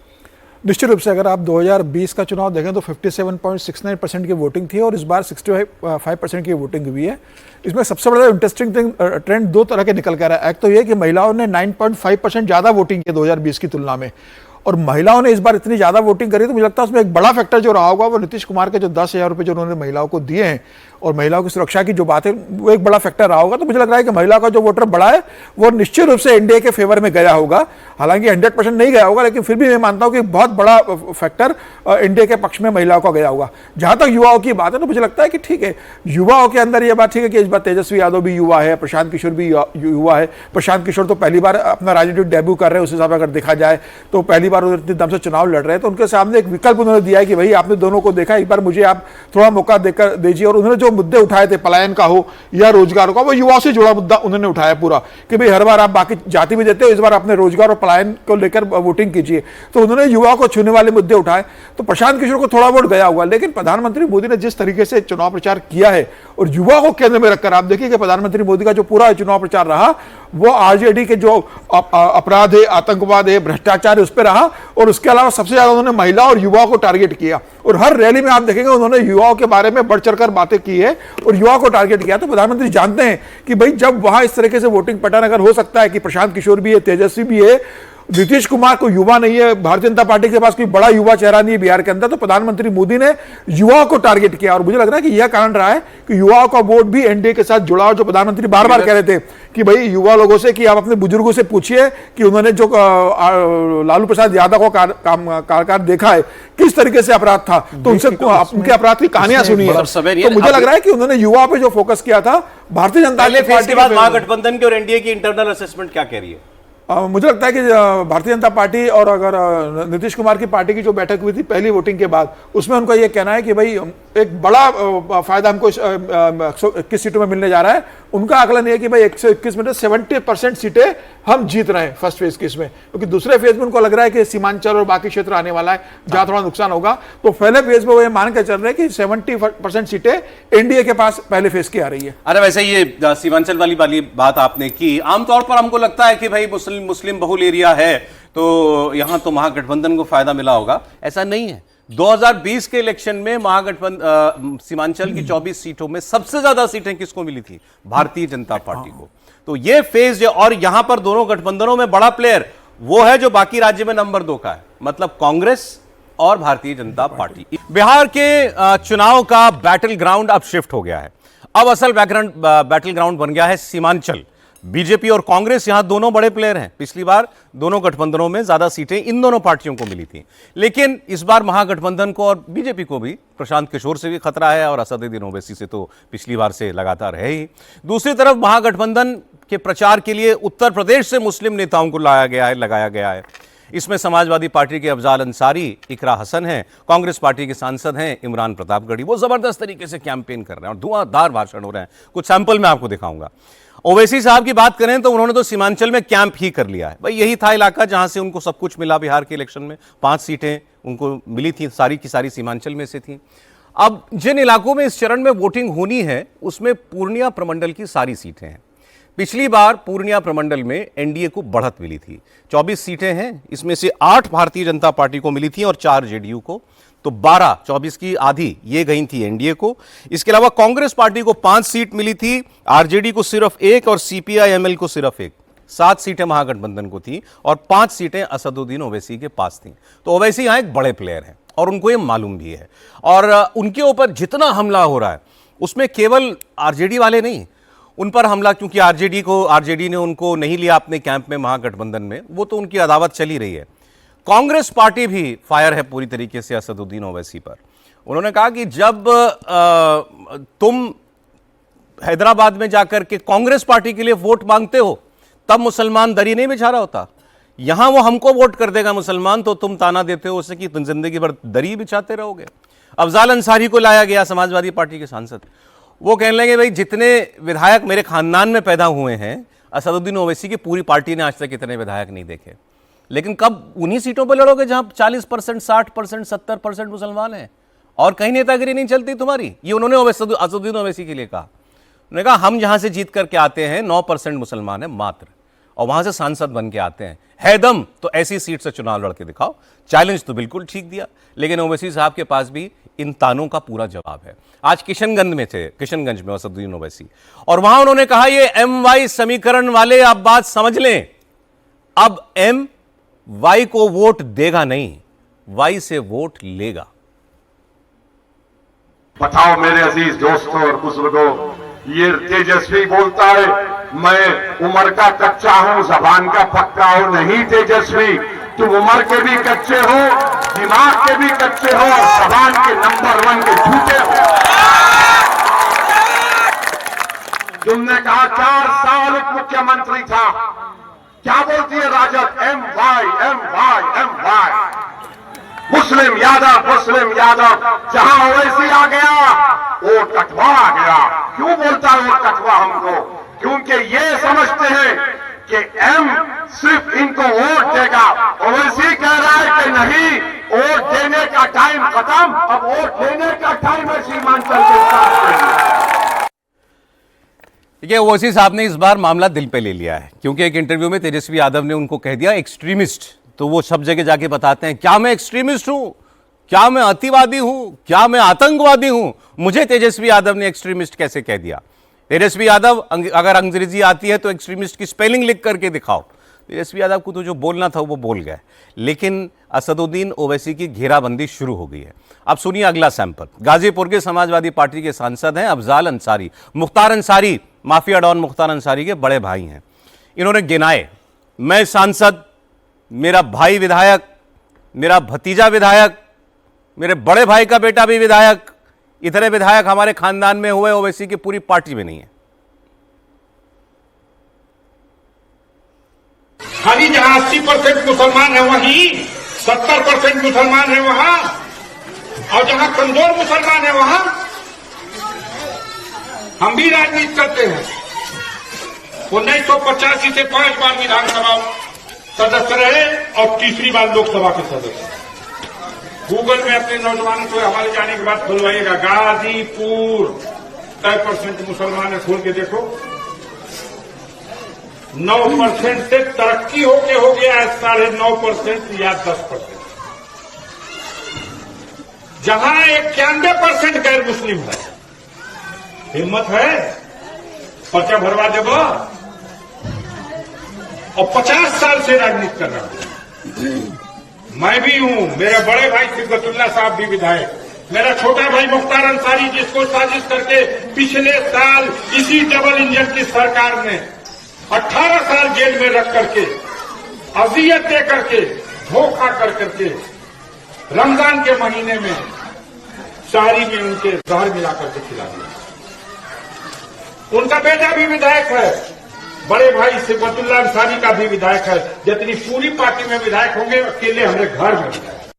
निश्चित रूप से अगर आप 2020 का चुनाव देखें तो 57.69% की वोटिंग थी और इस बार 65% की वोटिंग हुई है। इसमें सबसे बड़ा इंटरेस्टिंग ट्रेंड दो तरह के निकल कर रहा है। एक तो ये कि महिलाओं ने 9.5% ज़्यादा वोटिंग की 2020 की तुलना में, और महिलाओं ने इस बार इतनी ज़्यादा वोटिंग करी तो मुझे लगता है उसमें एक बड़ा फैक्टर जो रहा होगा वो नीतीश कुमार के जो 10,000 रुपये जो उन्होंने महिलाओं को दिए हैं और महिलाओं की सुरक्षा की जो बात है वो एक बड़ा फैक्टर रहा होगा। तो मुझे लग रहा है कि महिला का जो वोटर बढ़ा है वो निश्चित रूप से एनडीए के फेवर में गया होगा। हालांकि 100% नहीं गया होगा, लेकिन फिर भी मैं मानता हूँ कि बहुत बड़ा फैक्टर एनडीए के पक्ष में महिलाओं का गया होगा। जहाँ तक युवाओं की बात है तो मुझे लगता है कि ठीक है, युवाओं के अंदर ये बात ठीक है कि इस बार तेजस्वी यादव भी युवा है, प्रशांत किशोर भी युवा है। प्रशांत किशोर तो पहली बार अपना राजनीतिक डेब्यू कर रहे हैं, उस हिसाब से अगर देखा जाए तो पहली बार वो इतने दम से चुनाव लड़ रहे हैं, तो उनके सामने एक विकल्प उन्होंने दिया है कि भाई आपने दोनों को देखा, एक बार मुझे आप थोड़ा मौका देकर दीजिए। और उन्होंने जो मुद्दे उठाए थे, पलायन का हो या रोजगार का, वो युवाओं से जुड़ा मुद्दा उन्होंने उठाया पूरा कि भाई हर बार आप बाकी जाति भी देते हो, इस बार अपने रोजगार और पलायन को लेकर वोटिंग कीजिए। तो उन्होंने युवाओं को छूने वाले मुद्दे उठाए। तो प्रशांत किशोर को थोड़ा वोट गया हुआ, लेकिन प्रधानमंत्री मोदी ने जिस तरीके से चुनाव प्रचार किया है और युवा को केंद्र में रखकर, आप देखिए कि प्रधानमंत्री मोदी का जो पूरा चुनाव प्रचार रहा वो आरजेडी के जो अपराध है, आतंकवाद है, भ्रष्टाचार है, उस पर रहा। और उसके अलावा सबसे ज्यादा उन्होंने महिला और युवाओं को टारगेट किया और हर रैली में आप देखेंगे उन्होंने युवाओं के बारे में बढ़ चढ़कर बातें की है और युवाओं को टारगेट किया। तो प्रधानमंत्री जानते हैं कि भाई जब वहां इस तरीके से वोटिंग पैटर्न अगर हो सकता है कि प्रशांत किशोर भी है, तेजस्वी भी है, नीतीश कुमार को युवा नहीं है, भारतीय जनता पार्टी के पास कोई बड़ा युवा चेहरा नहीं है बिहार के अंदर, तो प्रधानमंत्री मोदी ने युवाओं को टारगेट किया। और मुझे लग रहा है कि यह कारण रहा है कि युवाओं का वोट भी एनडीए के साथ जुड़ा। और जो प्रधानमंत्री बार बार कह रहे थे कि भाई युवा लोगों से कि आप अपने बुजुर्गों से पूछिए कि उन्होंने जो लालू प्रसाद यादव का कार्यकाल देखा है, किस तरीके से अपराध था, तो उनसे उनके अपराध की कहानियां सुनी है। तो मुझे लग रहा है कि उन्होंने युवा पे जो फोकस किया था, भारतीय जनता पार्टी के बाद महागठबंधन की और एनडीए की इंटरनल असेसमेंट क्या कह रही है? मुझे लगता है कि भारतीय जनता पार्टी और अगर नीतीश कुमार की पार्टी की जो बैठक हुई थी पहली वोटिंग के बाद, उसमें उनका यह कहना है कि भाई एक बड़ा फायदा हमको 121 सीटों में मिलने जा रहा है। उनका आकलन यह कि भाई 121 में 70% सीटें हम जीत रहे हैं फर्स्ट फेज की इसमें, क्योंकि दूसरे फेज में उनको लग रहा है कि सीमांचल और बाकी क्षेत्र आने वाला है जहां थोड़ा नुकसान होगा। तो पहले फेज में वो ये मान के चल रहे हैं कि 70% सीटें एनडीए के पास पहले फेज की आ रही है। अरे वैसे ये सीमांचल वाली बात आपने की, आमतौर पर हमको लगता है कि भाई मुस्लिम बहुल एरिया है तो यहां तो महागठबंधन को फायदा मिला होगा, ऐसा नहीं है। 2020 के इलेक्शन में महागठबंधन सीमांचल की 24 सीटों में सबसे ज्यादा सीटें किसको मिली थी? भारतीय जनता पार्टी को। तो ये फेज है, और यहां पर दोनों गठबंधनों में बड़ा प्लेयर वो है जो बाकी राज्य में नंबर 2 का है, मतलब कांग्रेस और भारतीय जनता पार्टी। बिहार के चुनाव का बैटल ग्राउंड अब शिफ्ट हो गया है। अब असल बैटल ग्राउंड बन गया है सीमांचल। बीजेपी और कांग्रेस यहां दोनों बड़े प्लेयर हैं। पिछली बार दोनों गठबंधनों में ज्यादा सीटें इन दोनों पार्टियों को मिली थी, लेकिन इस बार महागठबंधन को और बीजेपी को भी प्रशांत किशोर से भी खतरा है और असदुद्दीन ओवैसी से तो पिछली बार से लगातार है ही। दूसरी तरफ महागठबंधन के प्रचार के लिए उत्तर प्रदेश से मुस्लिम नेताओं को लगाया गया है। इसमें समाजवादी पार्टी के अफजाल अंसारी, इकरा हसन हैं, कांग्रेस पार्टी के सांसद हैं इमरान प्रतापगढ़ी। वो जबरदस्त तरीके से कैंपेन कर रहे हैं और धुआंधार भाषण हो रहे हैं। कुछ सैंपल मैं आपको दिखाऊंगा। ओवैसी साहब की बात करें तो उन्होंने तो सीमांचल में कैंप ही कर लिया है। भाई यही था इलाका जहां से उनको सब कुछ मिला। बिहार के इलेक्शन में 5 सीटें उनको मिली थी, सारी की सारी सीमांचल में से थी। अब जिन इलाकों में इस चरण में वोटिंग होनी है उसमें पूर्णिया प्रमंडल की सारी सीटें हैं। पिछली बार पूर्णिया प्रमंडल में एनडीए को बढ़त मिली थी। 24 सीटें हैं, इसमें से 8 भारतीय जनता पार्टी को मिली थी और 4 जेडीयू को। तो 12, 24 की आधी ये गई थी एनडीए को। इसके अलावा कांग्रेस पार्टी को 5 सीट मिली थी, आरजेडी को सिर्फ 1 और सीपीआई-एमएल को सिर्फ 1। 7 सीटें महागठबंधन को थी और 5 सीटें असदुद्दीन ओवैसी के पास थी। तो ओवैसी यहां एक बड़े प्लेयर हैं और उनको ये मालूम भी है, और उनके ऊपर जितना हमला हो रहा है उसमें केवल आरजेडी वाले नहीं, उन पर हमला, क्योंकि आरजेडी ने उनको नहीं लिया अपने कैंप में महागठबंधन में, वो तो उनकी अदावत चली रही है। कांग्रेस पार्टी भी फायर है पूरी तरीके से असदुद्दीन ओवैसी पर। उन्होंने कहा कि जब तुम हैदराबाद में जाकर के कांग्रेस पार्टी के लिए वोट मांगते हो तब मुसलमान दरी नहीं बिछा रहा होता, यहां वो हमको वोट कर देगा मुसलमान, तो तुम ताना देते हो उसे कि तुम जिंदगी भर दरी बिछाते रहोगे। अफजाल अंसारी को लाया गया, समाजवादी पार्टी के सांसद, वो कहने लगे भाई जितने विधायक मेरे खानदान में पैदा हुए हैं, असदुद्दीन ओवैसी की पूरी पार्टी ने आज तक इतने विधायक नहीं देखे। लेकिन कब उन्हीं सीटों पर लड़ोगे जहां 40%, 60%, 70% मुसलमान हैं और कहीं नेतागिरी नहीं चलती तुम्हारी। ये उन्होंने असदुद्दीन ओवैसी के लिए कहा। उन्होंने कहा हम जहां से जीत करके आते हैं 9% मुसलमान है मात्र, और वहां से सांसद बन के आते हैं, है दम तो ऐसी सीट से चुनाव लड़के दिखाओ। चैलेंज तो बिल्कुल ठीक दिया, लेकिन ओवैसी साहब के पास भी इन तानों का पूरा जवाब है। आज किशनगंज में असदुद्दीन ओवैसी, और वहां उन्होंने कहा ये MY समीकरण वाले आप बात समझ लें, अब MY को वोट देगा नहीं, Y से वोट लेगा। बताओ मेरे अजीज दोस्तों और बुजुर्गों, ये तेजस्वी बोलता है मैं उम्र का कच्चा हूं, जबान का पक्का हूं। नहीं तेजस्वी, तुम उम्र के भी कच्चे हो, दिमाग के भी कच्चे हो और जबान के नंबर 1 के झूठे हो। तुमने कहा 4 साल एक मुख्यमंत्री था, क्या बोलती है राजद? MY मुस्लिम यादव। जहां ओवैसी आ गया वो कटवा आ गया। क्यों बोलता है वो कटवा हमको? क्योंकि ये समझते हैं कि M सिर्फ इनको वोट देगा। ओवैसी कह रहा है कि नहीं, वोट देने का टाइम खत्म, अब वोट लेने का टाइम है सीमांचल के साथ। देखिए, ओवैसी साहब ने इस बार मामला दिल पे ले लिया है, क्योंकि एक इंटरव्यू में तेजस्वी यादव ने उनको कह दिया एक्सट्रीमिस्ट। तो वो सब जगह जाके बताते हैं क्या मैं एक्सट्रीमिस्ट हूं, क्या मैं अतिवादी हूं, क्या मैं आतंकवादी हूं। मुझे तेजस्वी यादव ने एक्सट्रीमिस्ट कैसे कह दिया? तेजस्वी यादव, अगर अंग्रेजी आती है तो एक्सट्रीमिस्ट की स्पेलिंग लिख करके दिखाओ। तेजस्वी यादव को तो जो बोलना था वो बोल गए, लेकिन असदुद्दीन ओवैसी की घेराबंदी शुरू हो गई है। अब सुनिए अगला सैंपल। गाजीपुर के समाजवादी पार्टी के सांसद हैं अफजाल अंसारी। मुख्तार अंसारी, माफिया डॉन मुख्तार अंसारी के बड़े भाई हैं। इन्होंने गिनाए, मैं सांसद, मेरा भाई विधायक, मेरा भतीजा विधायक, मेरे बड़े भाई का बेटा भी विधायक, इतने विधायक हमारे खानदान में हुए, ओवैसी की पूरी पार्टी में नहीं है। खाली जहां 80% मुसलमान है वहीं 70% मुसलमान है वहां, और जहां कमजोर मुसलमान है वहां हम भी राजनीति करते हैं। 1985 से 5 बार विधानसभा सदस्य रहे और तीसरी बार लोकसभा के सदस्य। गूगल में अपने नौजवानों को हमारे जाने के बाद खुलवाइएगा, गाजीपुर 100% मुसलमान है, खोल के देखो। 9% से तरक्की होके हो गया है 9.5% या 10%। जहां 91% गैर मुस्लिम है। हिम्मत है पर्चा भरवा देगा, और 50 साल से राजनीति कर रहा हूं। मैं भी हूं, मेरे बड़े भाई सिद्दतुल्लाह साहब भी विधायक, मेरा छोटा भाई मुख्तार अंसारी, जिसको साजिश करके पिछले साल इसी डबल इंजन की सरकार ने 18 साल जेल में रख करके, अजियत दे करके, धोखा कर करके, रमजान के महीने में शहरी में उनके जहर मिला करके खिला दिया। उनका बेटा भी विधायक है, बड़े भाई सिद्दतुल्लाह अंसारी का भी विधायक है। जितनी पूरी पार्टी में विधायक होंगे, अकेले हमारे घर में विधायक।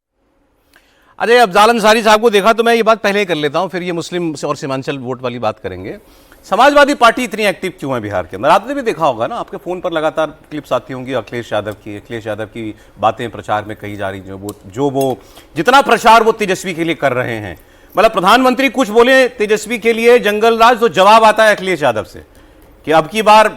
अरे अफजाल अंसारी साहब को देखा तो मैं ये बात पहले ही कर लेता हूं, फिर ये मुस्लिम और सीमांचल वोट वाली बात करेंगे। समाजवादी पार्टी इतनी एक्टिव क्यों है बिहार के अंदर? आपने भी देखा होगा ना, आपके फोन पर लगातार क्लिप्स आती होंगी अखिलेश यादव की बातें प्रचार में कही जा रही, जो वो जितना प्रचार वो तेजस्वी के लिए कर रहे हैं। मतलब प्रधानमंत्री कुछ बोले तेजस्वी के लिए जंगल राज, तो जवाब आता है अखिलेश यादव से कि अब की बार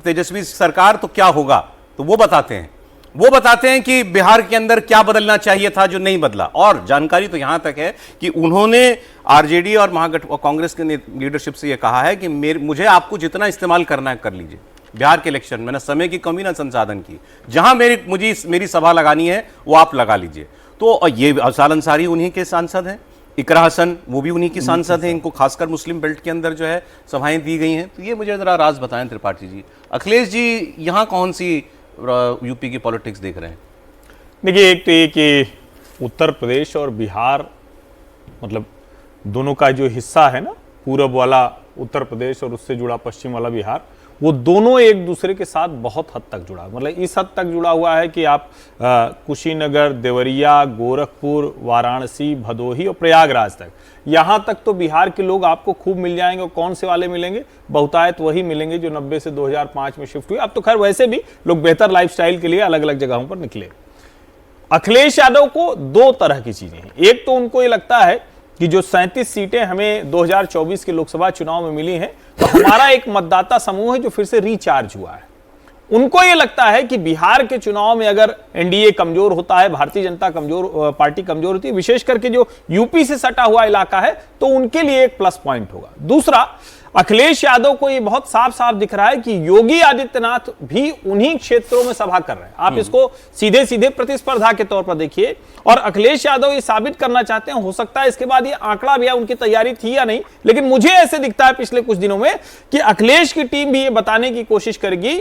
तेजस्वी सरकार तो क्या होगा, तो वो बताते हैं। वो बताते हैं कि बिहार के अंदर क्या बदलना चाहिए था जो नहीं बदला। और जानकारी तो यहां तक है कि उन्होंने आरजेडी और कांग्रेस के लीडरशिप से यह कहा है कि मुझे आपको जितना इस्तेमाल करना है कर लीजिए। बिहार के इलेक्शन में ना समय की कमी ना संसाधन की, जहां मेरी सभा लगानी है वो आप लगा लीजिए। तो ये अफजाल अंसारी उन्हीं के सांसद हैं, इकरा हसन वो भी उन्हीं की सांसद हैं, इनको खासकर मुस्लिम बेल्ट के अंदर जो है सभाएं दी गई हैं। तो ये मुझे जरा राज बताएं त्रिपाठी जी। अखिलेश जी यहाँ कौन सी यूपी की पॉलिटिक्स देख रहे हैं? देखिए, एक तो ये कि उत्तर प्रदेश और बिहार मतलब दोनों का जो हिस्सा है ना, पूरब वाला उत्तर प्रदेश और उससे जुड़ा पश्चिम वाला बिहार, वो दोनों एक दूसरे के साथ बहुत हद तक जुड़ा, मतलब इस हद तक जुड़ा हुआ है कि आप कुशीनगर, देवरिया, गोरखपुर, वाराणसी, भदोही और प्रयागराज तक, यहां तक तो बिहार के लोग आपको खूब मिल जाएंगे। और कौन से वाले मिलेंगे? बहुतायत वही मिलेंगे जो 90 से 2005 में शिफ्ट हुए। अब तो खैर वैसे भी लोग बेहतर लाइफस्टाइल के लिए अलग अलग जगहों पर निकले। अखिलेश यादव को दो तरह की चीजें हैं। एक तो उनको ये लगता है कि जो 37 सीटें हमें 2024 के लोकसभा चुनाव में मिली हैं, तो हमारा एक मतदाता समूह है जो फिर से रिचार्ज हुआ है। उनको यह लगता है कि बिहार के चुनाव में अगर एनडीए कमजोर होता है, भारतीय जनता पार्टी कमजोर होती है, विशेष करके जो यूपी से सटा हुआ इलाका है, तो उनके लिए एक प्लस पॉइंट होगा। दूसरा, अखिलेश यादव को यह बहुत साफ साफ दिख रहा है कि योगी आदित्यनाथ भी उन्हीं क्षेत्रों में सभा कर रहे हैं। आप इसको सीधे सीधे प्रतिस्पर्धा के तौर पर देखिए। और अखिलेश यादव ये साबित करना चाहते हैं, हो सकता है इसके बाद ये आंकड़ा भी उनकी तैयारी थी या नहीं, लेकिन मुझे ऐसे दिखता है पिछले कुछ दिनों में कि अखिलेश की टीम भी ये बताने की कोशिश करेगी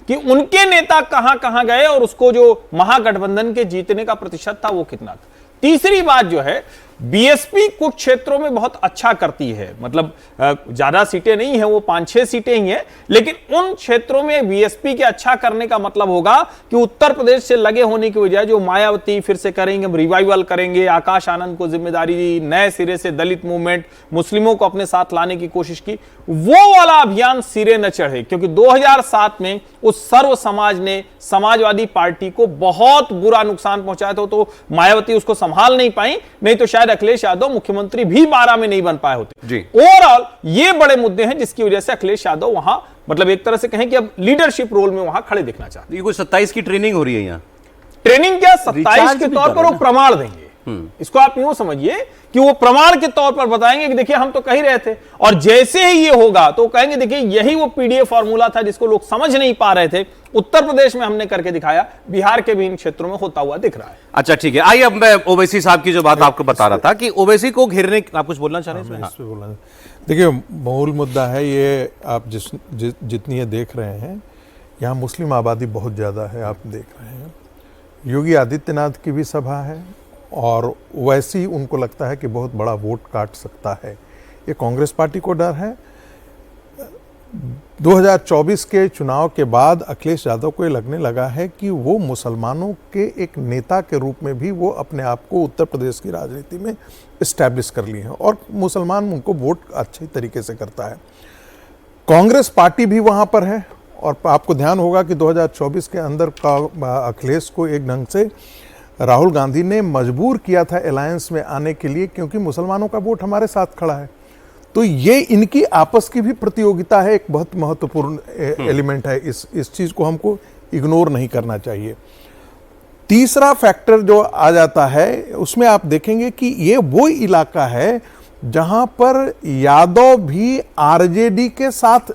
कि उनके नेता कहां कहां गए और उसको जो महागठबंधन के जीतने का प्रतिशत था वो कितना था। तीसरी बात जो है, बीएसपी कुछ क्षेत्रों में बहुत अच्छा करती है, मतलब ज्यादा सीटें नहीं है, वो 5-6 सीटें ही हैं, लेकिन उन क्षेत्रों में बीएसपी के अच्छा करने का मतलब होगा कि उत्तर प्रदेश से लगे होने की वजह जो मायावती फिर से करेंगे, रिवाइवल करेंगे, आकाश आनंद को जिम्मेदारी दी, नए सिरे से दलित मूवमेंट, मुस्लिमों को अपने साथ लाने की कोशिश की, वो वाला अभियान सिरे न चढ़े। क्योंकि 2007 में उस सर्व समाज ने समाजवादी पार्टी को बहुत बुरा नुकसान पहुंचाया था, तो मायावती उसको संभाल नहीं पाई, नहीं तो शायद अखिलेश यादव मुख्यमंत्री भी 12 में नहीं बन पाए होते। ओवरऑल ये बड़े मुद्दे हैं जिसकी वजह से अखिलेश यादव वहां, मतलब एक तरह से कहें कि अब लीडरशिप रोल में वहां खड़े दिखना चाहते हैं। ये कोई 27 की ट्रेनिंग हो रही है यहाँ? ट्रेनिंग क्या, 27 के तौर पर वो प्रमाण देंगे। इसको आप यूं समझिए कि वो प्रमाण के तौर पर बताएंगे कि देखिए हम तो कह ही रहे थे, और जैसे ही ये होगा तो कहेंगे देखिए यही वो पीडीएफ फॉर्मूला था जिसको लोग समझ नहीं पा रहे थे, उत्तर प्रदेश में हमने करके दिखाया, बिहार के भी इन क्षेत्रों में होता हुआ दिख रहा है। अच्छा ठीक है, आइए अब मैं ओवैसी साहब की जो बात आपको बता रहा था कि ओवैसी को घेरने, आप कुछ बोलना चाह रहे हैं? देखिए, मूल मुद्दा है ये, आप जितनी ये देख रहे हैं, यहाँ मुस्लिम आबादी बहुत ज़्यादा है, आप देख रहे हैं। योगी आदित्यनाथ की भी सभा है और वैसी उनको लगता है कि बहुत बड़ा वोट काट सकता है। ये कांग्रेस पार्टी को डर है। 2024 के चुनाव के बाद अखिलेश यादव को ये लगने लगा है कि वो मुसलमानों के एक नेता के रूप में भी वो अपने आप को उत्तर प्रदेश की राजनीति में इस्टेब्लिश कर लिए हैं और मुसलमान उनको वोट अच्छे तरीके से करता है। कांग्रेस पार्टी भी वहाँ पर है और आपको ध्यान होगा कि 2024 के अंदर अखिलेश को एक ढंग से राहुल गांधी ने मजबूर किया था अलायंस में आने के लिए, क्योंकि मुसलमानों का वोट हमारे साथ खड़ा है। तो ये इनकी आपस की भी प्रतियोगिता है, एक बहुत महत्वपूर्ण एलिमेंट है। इस चीज को हमको इग्नोर नहीं करना चाहिए। तीसरा फैक्टर जो आ जाता है उसमें आप देखेंगे कि ये वो इलाका है जहां पर यादव भी आरजेडी के साथ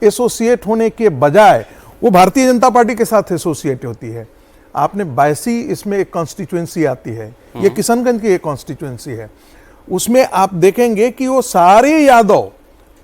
एसोसिएट होने के बजाय वो भारतीय जनता पार्टी के साथ एसोसिएट होती है। आपने बायसी, इसमें एक कॉन्स्टिट्यूएंसी आती है, ये किशनगंज की एक कॉन्स्टिट्यूएंसी है, उसमें आप देखेंगे कि वो सारे Yadav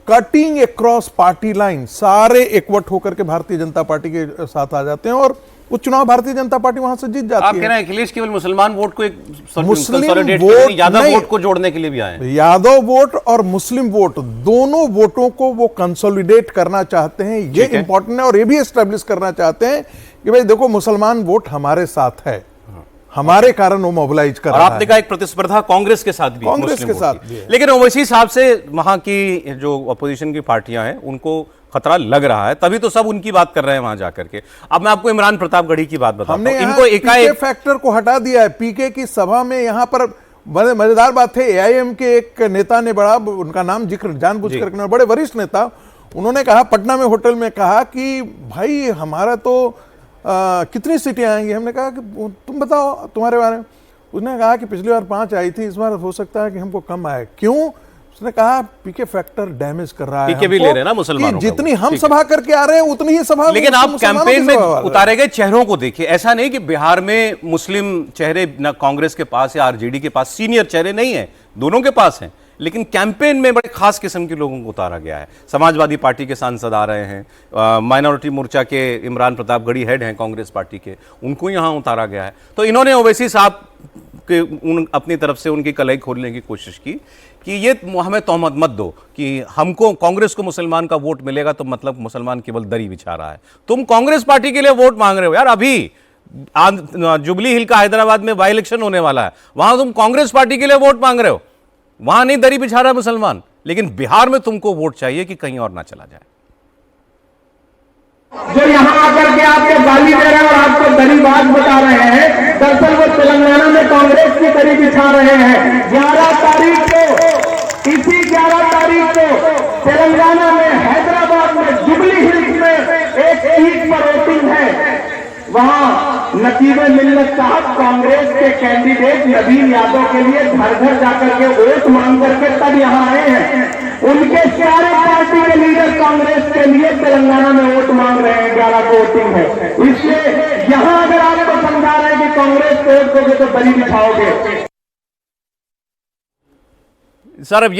cutting across party line सारे एकवट होकर के भारतीय जनता पार्टी के साथ आ जाते हैं और वो चुनाव भारतीय जनता पार्टी वहां से जीत जाती है। आप कह रहे हैं अखिलेश केवल मुसलमान वोट को एक मुस्लिम वोट, यादव वोट को जोड़ने के लिए भी आए हैं। यादव वोट और मुस्लिम वोट दोनों वोटों को वो कंसोलिडेट करना चाहते हैं, ये इंपॉर्टेंट है। और ये भी एस्टेब्लिश करना चाहते हैं कि भाई देखो मुसलमान वोट हमारे साथ है, हमारे कारण वो मोबिलाइज कर रहा है। आपने कहा एक प्रतिस्पर्धा कांग्रेस के साथ भी, कांग्रेस के साथ भी है। लेकिन ओवैसी साहब से वहां की जो अपोजिशन की पार्टियां हैं उनको खतरा लग रहा है, तभी तो सब उनकी बात कर रहे हैं वहां जाकर के। अब मैं आपको इमरान प्रतापगढ़ी की बात बताता हूं। हमने इनको एकाएक फैक्टर को हटा दिया है। पीके की सभा में यहां पर बड़े मजेदार बात है, एआईएम के एक नेता ने, बड़ा उनका नाम जिक्र जानबूझ कर करना, बड़े वरिष्ठ नेता, उन्होंने कहा पटना में होटल में कहा कि भाई हमारा तो कितनी सीटें आएंगी? हमने कहा कि तुम बताओ तुम्हारे बारे में। उसने कहा कि पिछली बार 5 आई थी, इस बार हो सकता है कि हमको कम आए। क्यों? उसने कहा पीके फैक्टर डैमेज कर रहा है, पीके भी ले रहे हैं ना मुसलमानों का, जितनी हम सभा करके आ रहे हैं उतनी ही सभा। लेकिन आप कैंपेन में उतारे गए चेहरों को देखिए, ऐसा नहीं कि बिहार में मुस्लिम चेहरे ना कांग्रेस के पास या आरजेडी के पास सीनियर चेहरे नहीं है, दोनों के पास हैं, लेकिन कैंपेन में बड़े खास किस्म के लोगों को उतारा गया है। समाजवादी पार्टी के सांसद आ रहे हैं, माइनॉरिटी मोर्चा के इमरान प्रतापगढ़ी हेड हैं कांग्रेस पार्टी के, उनको यहां उतारा गया है। तो इन्होंने ओवैसी साहब के अपनी तरफ से उनकी कलाई खोलने की कोशिश की कि ये हमें तोहमत मत दो कि हमको कांग्रेस को मुसलमान का वोट मिलेगा तो मतलब मुसलमान केवल दरी बिछा रहा है। तुम कांग्रेस पार्टी के लिए वोट मांग रहे हो यार, अभी जुबली हिल का हैदराबाद में बाई इलेक्शन होने वाला है, वहां तुम कांग्रेस पार्टी के लिए वोट मांग रहे हो, वहां नहीं दरी बिछा रहा मुसलमान, लेकिन बिहार में तुमको वोट चाहिए कि कहीं और ना चला जाए। जो यहाँ आकर के आपको गाली दे रहे हैं और आपको दरी बात बता रहे हैं, दरअसल वो तेलंगाना में कांग्रेस की दरी बिछा रहे हैं। 11 तारीख को, इसी 11 तारीख को तेलंगाना में हैदराबाद में जुबली हिल्स में एक सीट पर वोटिंग है। वहां नकीब मिल्लत साहब कांग्रेस के कैंडिडेट नवीन यादव के लिए घर घर जाकर के वोट मांग करके तब यहाँ आए हैं। उनके सारे पार्टी के लीडर कांग्रेस के लिए तेलंगाना में वोट मांग रहे हैं। 11 को वोटिंग है, इसलिए यहां अगर आपको समझा रहे हैं कि कांग्रेस को वोट दोगे तो बली बिछाओगे। सर अब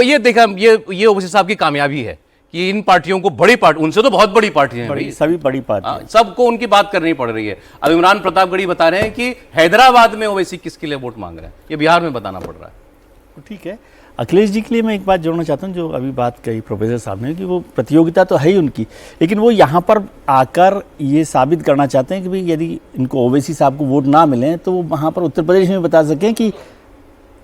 ये देखा, ये ओवैसी साहब की कामयाबी है कि इन पार्टियों को, बड़ी पार्टी, उनसे तो बहुत बड़ी पार्टियां हैं भाई, सभी बड़ी पार्टी, सबको उनकी बात करनी पड़ रही है। अब इमरान प्रतापगढ़ी बता रहे हैं कि हैदराबाद में ओवैसी किसके लिए वोट मांग रहे हैं, ये बिहार में बताना पड़ रहा है। ठीक है। अखिलेश जी के लिए मैं एक बात जोड़ना चाहता हूं, जो अभी बात कही प्रोफेसर साहब ने कि वो प्रतियोगिता तो है ही उनकी, लेकिन वो यहाँ पर आकर ये साबित करना चाहते हैं कि भाई यदि इनको ओवैसी साहब को वोट ना मिले तो वो वहाँ पर उत्तर प्रदेश में बता सकें कि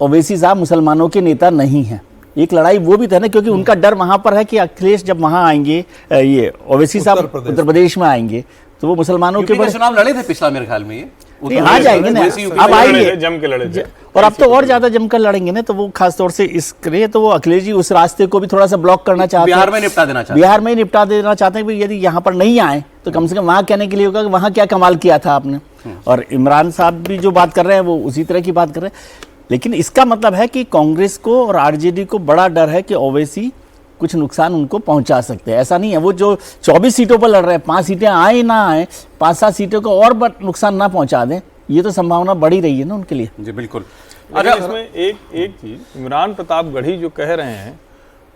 ओवैसी साहब मुसलमानों के नेता नहीं हैं। एक लड़ाई वो भी था ना, क्योंकि उनका डर वहाँ पर है कि अखिलेश जब वहाँ आएंगे, ये ओवैसी साहब उत्तर प्रदेश में आएंगे तो वो मुसलमानों के बड़े चुनाव लड़े थे पिछला मेरे ख्याल में, ये आ जाएंगे ना, अब आएंगे जम के लड़े थे, और अब तो और ज्यादा जमकर लड़ेंगे ना, तो वो खासतौर से इसके तो वो अखिलेश जी उस रास्ते को भी थोड़ा सा ब्लॉक करना चाहते हैं, बिहार में निपटा देना चाहते हैं, बिहार में ही निपटा देना चाहते हैं। यदि यहाँ पर नहीं आए तो कम से कम वहाँ कहने के लिए होगा कि वहाँ क्या कमाल किया था आपने। और इमरान साहब भी जो बात कर रहे हैं वो उसी तरह की बात कर रहे हैं, लेकिन इसका मतलब है कि कांग्रेस को और आरजेडी को बड़ा डर है कि ओवैसी कुछ नुकसान उनको पहुंचा सकते हैं। ऐसा नहीं है, वो जो 24 सीटों पर लड़ रहे हैं, 5 सीटें आए ना आए, 5-7 सीटों को और नुकसान ना पहुंचा दें, ये तो संभावना बढ़ी रही है ना उनके लिए। जी बिल्कुल। अगर इसमें एक चीज इमरान प्रतापगढ़ी जो कह रहे हैं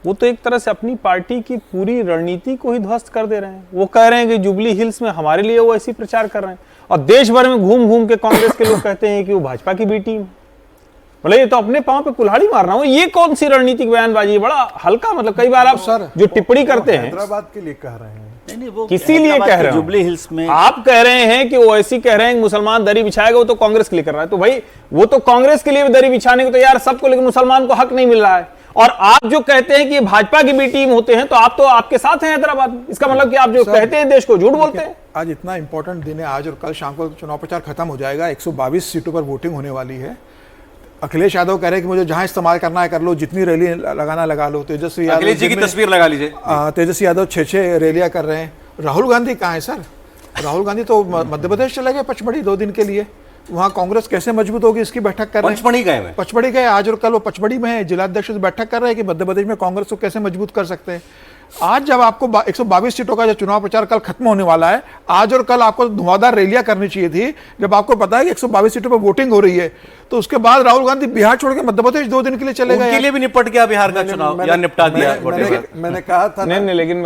वो तो एक तरह से अपनी पार्टी की पूरी रणनीति को ही ध्वस्त कर दे रहे हैं। वो कह रहे हैं कि जुबली हिल्स में हमारे लिए वो ऐसी प्रचार कर रहे हैं, और देश भर में घूम घूम के कांग्रेस के लोग कहते हैं कि वो भाजपा की बी टीम, मतलब ये तो अपने पांव पे कुल्हाड़ी मारना हो। ये कौन सी रणनीतिक बयानबाजी है? बड़ा हल्का, मतलब कई बार आप जो टिप्पणी करते हैं हैदराबाद के लिए कह रहे हैं, किसी लिए कह रहे हो, जुबली हिल्स में आप कह रहे हैं कि वो ऐसी कह रहे हैं कि मुसलमान दरी बिछाएगा, वो तो कांग्रेस के लिए कर रहा है। तो भाई वो तो कांग्रेस के लिए भी दरी बिछाने को तैयार सबको, लेकिन मुसलमान को हक नहीं मिल रहा है। और आप जो कहते हैं कि भाजपा की भी टीम होते हैं, तो आप तो आपके साथ हैं हैदराबाद में, इसका मतलब कि आप जो कहते हैं देश को झूठ बोलते हैं। आज इतना इंपॉर्टेंट दिन है, आज और कल शाम को चुनाव प्रचार खत्म हो जाएगा, 122 सीटों पर वोटिंग होने वाली है। अखिलेश यादव कह रहे हैं कि मुझे जहां इस्तेमाल करना है कर लो, जितनी रैली लगाना लगा लो। तेजस्वी यादव, अखिलेश जी की तस्वीर लगा लीजिए, तेजस्वी यादव 6 रैलियां कर रहे हैं। राहुल गांधी कहाँ है सर? राहुल गांधी तो मध्य प्रदेश चले गए पचमढ़ी 2 दिन के लिए। वहां कांग्रेस कैसे मजबूत होगी इसकी बैठक कर रहे हैं। पचमढ़ी गए आज और कल वो पचमढ़ी में है, जिलाध्यक्ष से बैठक कर रहे हैं कि मध्य प्रदेश में कांग्रेस को कैसे मजबूत कर सकते हैं। आज जब आपको 122 सीटों का जो चुनाव प्रचार कल खत्म होने वाला है, आज और कल आपको धुआंधार रैलियां करनी चाहिए थी। जब आपको पता है कि 122 सीटों पर वोटिंग हो रही है, तो उसके बाद राहुल गांधी बिहार छोड़ के मध्य प्रदेश 2 दिन के लिए चले गए। उनके लिए भी निपट गया बिहार का चुनाव, या निपटा दिया। मैंने कहा था नहीं, लेकिन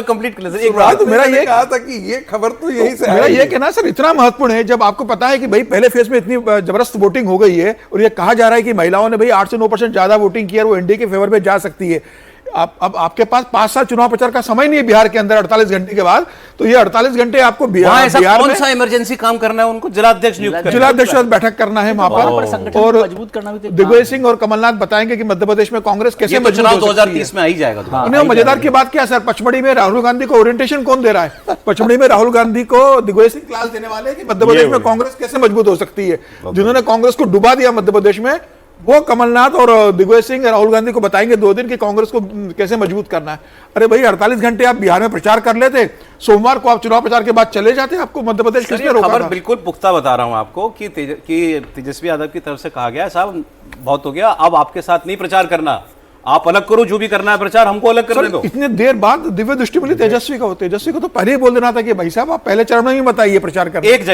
कंप्लीट कर लेते। एक बात मेरा ये कहा था कि ये खबर तो यही से मेरा ये कहना सर इतना महत्वपूर्ण है, जब आपको पता है कि भाई पहले फेज में इतनी जबरदस्त वोटिंग हो गई है, और ये कहा जा रहा है कि महिलाओं ने भाई 8 से 9% ज्यादा वोटिंग की है, वो एनडीए के फेवर में जा सकती है। अब आपके पास 5 साल चुनाव प्रचार का समय नहीं है बिहार के अंदर 48 घंटे के बाद, तो ये 48 घंटे आपको बिहार कौन सा इमरजेंसी काम करना है उनको? जिलाध्यक्ष बैठक करना है वहां पर, और मजबूत करना भी। दिग्विजय सिंह और कमलनाथ बताएंगे कि मध्य प्रदेश में कांग्रेस कैसे मजबूत हो सकती है। 2030 में आ ही जाएगा। मजेदार की बात क्या सर, पचमढ़ी में राहुल गांधी को ओरिएंटेशन कौन दे रहा है? पचमढ़ी में राहुल गांधी को दिग्विजय सिंह क्लास देने वाले कि मध्य प्रदेश में कांग्रेस कैसे मजबूत हो सकती है। जिन्होंने कांग्रेस को डुबा दिया मध्य प्रदेश में, वो कमलनाथ और दिग्विजय सिंह राहुल गांधी को बताएंगे 2 दिन कि कांग्रेस को कैसे मजबूत करना है। अरे भाई 48 घंटे आप बिहार में प्रचार कर लेते, सोमवार को आप चुनाव प्रचार के बाद चले जाते, आपको मध्य प्रदेश किसने रोका खबर था? बिल्कुल पुख्ता बता रहा हूं आपको कि तेजस्वी यादव की तरफ से कहा गया साहब बहुत हो गया, अब आपके साथ नहीं प्रचार करना, आप अलग करो, जो भी करना है प्रचार हमको अलग करने दो। इतने देर बाद दिव्य दृष्टि मिली तेजस्वी को तो पहले ही बोल देना था कि भाई साहब आप पहले चरण में ही बताइए प्रचार करना। एक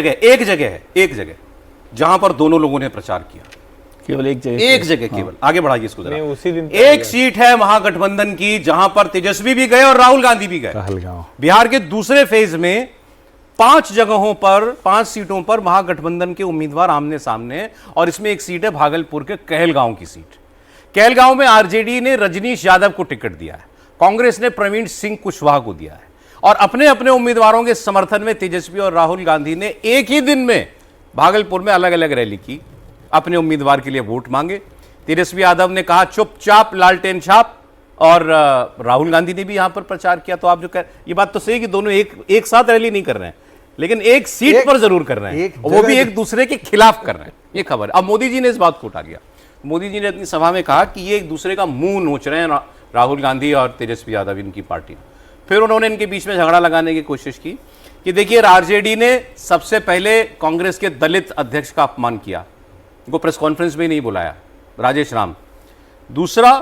जगह जहां पर दोनों लोगों ने प्रचार किया, केवल एक जगह केवल आगे बढ़ाइए इसको जरा। उसी दिन एक सीट है महागठबंधन की जहां पर तेजस्वी भी गए और राहुल गांधी भी गए। कहलगांव। बिहार के दूसरे फेज में 5 जगहों पर 5 सीटों पर महागठबंधन के उम्मीदवार आमने सामने, और इसमें एक सीट है भागलपुर के कहलगांव की सीट। कहलगांव में आरजेडी ने रजनीश यादव को टिकट दिया है, कांग्रेस ने प्रवीण सिंह कुशवाहा को दिया है, और अपने अपने उम्मीदवारों के समर्थन में तेजस्वी और राहुल गांधी ने एक ही दिन में भागलपुर में अलग अलग रैली की, अपने उम्मीदवार के लिए वोट मांगे। तेजस्वी यादव ने कहा चुपचाप लालटेन छाप, और राहुल गांधी ने भी यहां पर प्रचार किया। तो आप जो कह, ये बात तो सही कि दोनों एक साथ रैली नहीं कर रहे हैं, लेकिन एक सीट पर जरूर कर रहे हैं, वो भी एक दूसरे के खिलाफ कर रहे हैं, ये खबर। अब मोदी जी ने इस बात को उठा लिया। मोदी जी ने अपनी सभा में कहा कि ये एक दूसरे का मुंह नोच रहे हैं राहुल गांधी और तेजस्वी यादव, इनकी पार्टी। फिर उन्होंने इनके बीच में झगड़ा लगाने की कोशिश की कि देखिए आरजेडी ने सबसे पहले कांग्रेस के दलित अध्यक्ष का अपमान किया, उनको प्रेस कॉन्फ्रेंस में नहीं बुलाया, राजेश राम। दूसरा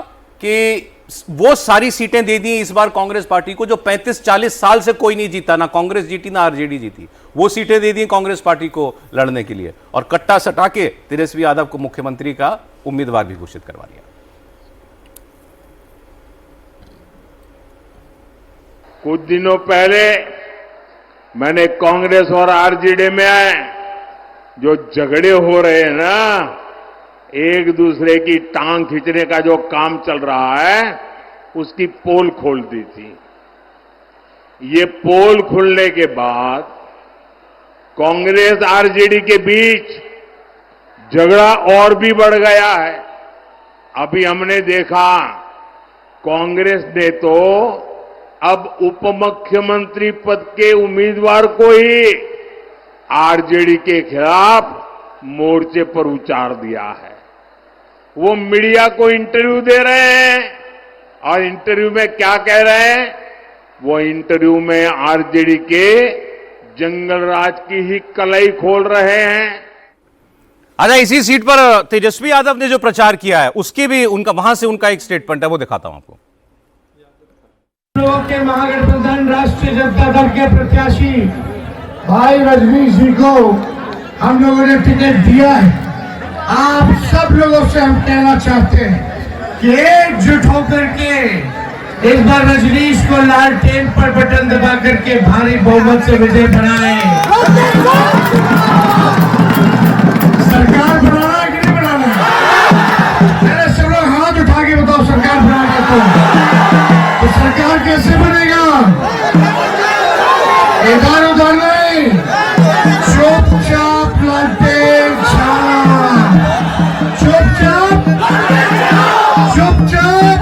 कि वो सारी सीटें दे दी इस बार कांग्रेस पार्टी को जो 35-40 साल से कोई नहीं जीता, ना कांग्रेस जीती ना आरजेडी जीती, वो सीटें दे दी कांग्रेस पार्टी को लड़ने के लिए, और कट्टा सटा के तेजस्वी यादव को मुख्यमंत्री का उम्मीदवार भी घोषित करवा दिया। कुछ दिनों पहले मैंने कांग्रेस और आरजेडी में जो झगड़े हो रहे हैं ना, एक दूसरे की टांग खींचने का जो काम चल रहा है, उसकी पोल खोल दी थी। ये पोल खुलने के बाद कांग्रेस आरजेडी के बीच झगड़ा और भी बढ़ गया है। अभी हमने देखा कांग्रेस ने तो अब उप मुख्यमंत्री पद के उम्मीदवार को ही आरजेडी के खिलाफ मोर्चे पर उतार दिया है। वो मीडिया को इंटरव्यू दे रहे हैं, और इंटरव्यू में क्या कह रहे हैं? वो इंटरव्यू में आरजेडी के जंगल राज की ही कलई खोल रहे हैं। अच्छा, इसी सीट पर तेजस्वी यादव ने जो प्रचार किया है उसकी भी वहां से उनका एक स्टेटमेंट है, वो दिखाता हूं आपको। लोगों के महागठबंधन राष्ट्रीय जनता दल के प्रत्याशी भाई रजनीश जी को हम लोगों ने टिकट दिया है। आप सब लोगों से हम कहना चाहते हैं कि एकजुट होकर के इस बार रजनीश को लालटेन पर बटन दबा करके भारी बहुमत से विजय बनाएं। सरकार बनाना है कि नहीं बनाना? अरे सब लोग हाथ उठा के बताओ सरकार बनाना तो सरकार कैसे बनेगा? इधर उधर नहीं, चुपचाप लालटेन छाप, चुपचाप चुपचाप।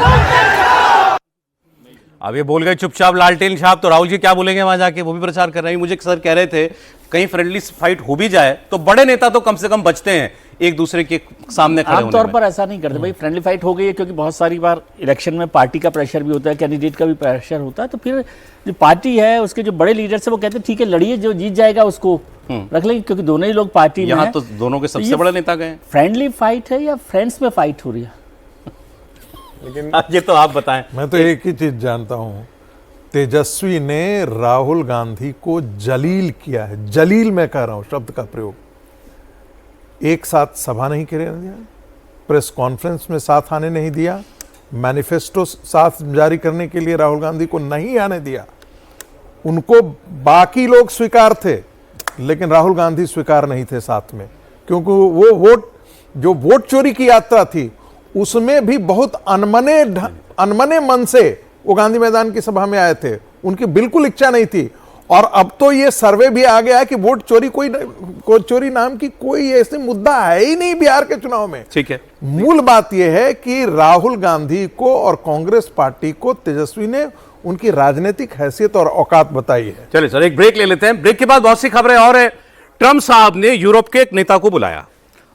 अब ये बोल गए चुपचाप लालटेन छाप, तो राहुल जी क्या बोलेंगे वहां जाके? वो भी प्रचार कर रहे हैं। मुझे सर कह रहे थे कहीं फ्रेंडली फाइट हो भी जाए तो बड़े नेता तो कम से कम बचते हैं एक दूसरे के सामने खड़े होने में। आमतौर पर ऐसा नहीं करते भाई, फ्रेंडली फाइट हो गई है क्योंकि बहुत सारी बार इलेक्शन में पार्टी का प्रेशर भी होता है, कैंडिडेट का भी प्रेशर होता है, तो फिर जो पार्टी है उसके जो बड़े लीडर्स है वो कहते हैं ठीक है लड़िए, जो जीत जाएगा उसको रख लेंगे, क्योंकि दोनों ही लोग पार्टी में यहाँ हैं। तो दोनों के सबसे बड़े नेता गए। फ्रेंडली फाइट है या फ्रेंड्स में फाइट हो रही है? लेकिन ये तो आप बताएं। मैं तो एक ही चीज जानता हूं, तेजस्वी ने राहुल गांधी को जलील किया है। जलील मैं कह रहा हूं शब्द का प्रयोग। एक साथ सभा नहीं करने दिया, प्रेस कॉन्फ्रेंस में साथ आने नहीं दिया, मैनिफेस्टो साथ जारी करने के लिए राहुल गांधी को नहीं आने दिया। उनको बाकी लोग स्वीकार थे लेकिन राहुल गांधी स्वीकार नहीं थे साथ में, क्योंकि वो वोट चोरी की यात्रा थी उसमें भी बहुत अनमने मन से वो गांधी मैदान की सभा में आए थे। उनकी बिल्कुल इच्छा नहीं थी। और अब तो ये सर्वे भी आ गया है कि वोट चोरी चोरी नाम की कोई ऐसे मुद्दा है ही नहीं बिहार के चुनाव में। ठीक है, मूल बात यह है कि राहुल गांधी को और कांग्रेस पार्टी को तेजस्वी ने उनकी राजनीतिक हैसियत और औकात बताई है। चलिए सर एक ब्रेक ले लेते हैं। ब्रेक के बाद बहुत सी खबरें और है। ट्रंप साहब ने यूरोप के एक नेता को बुलाया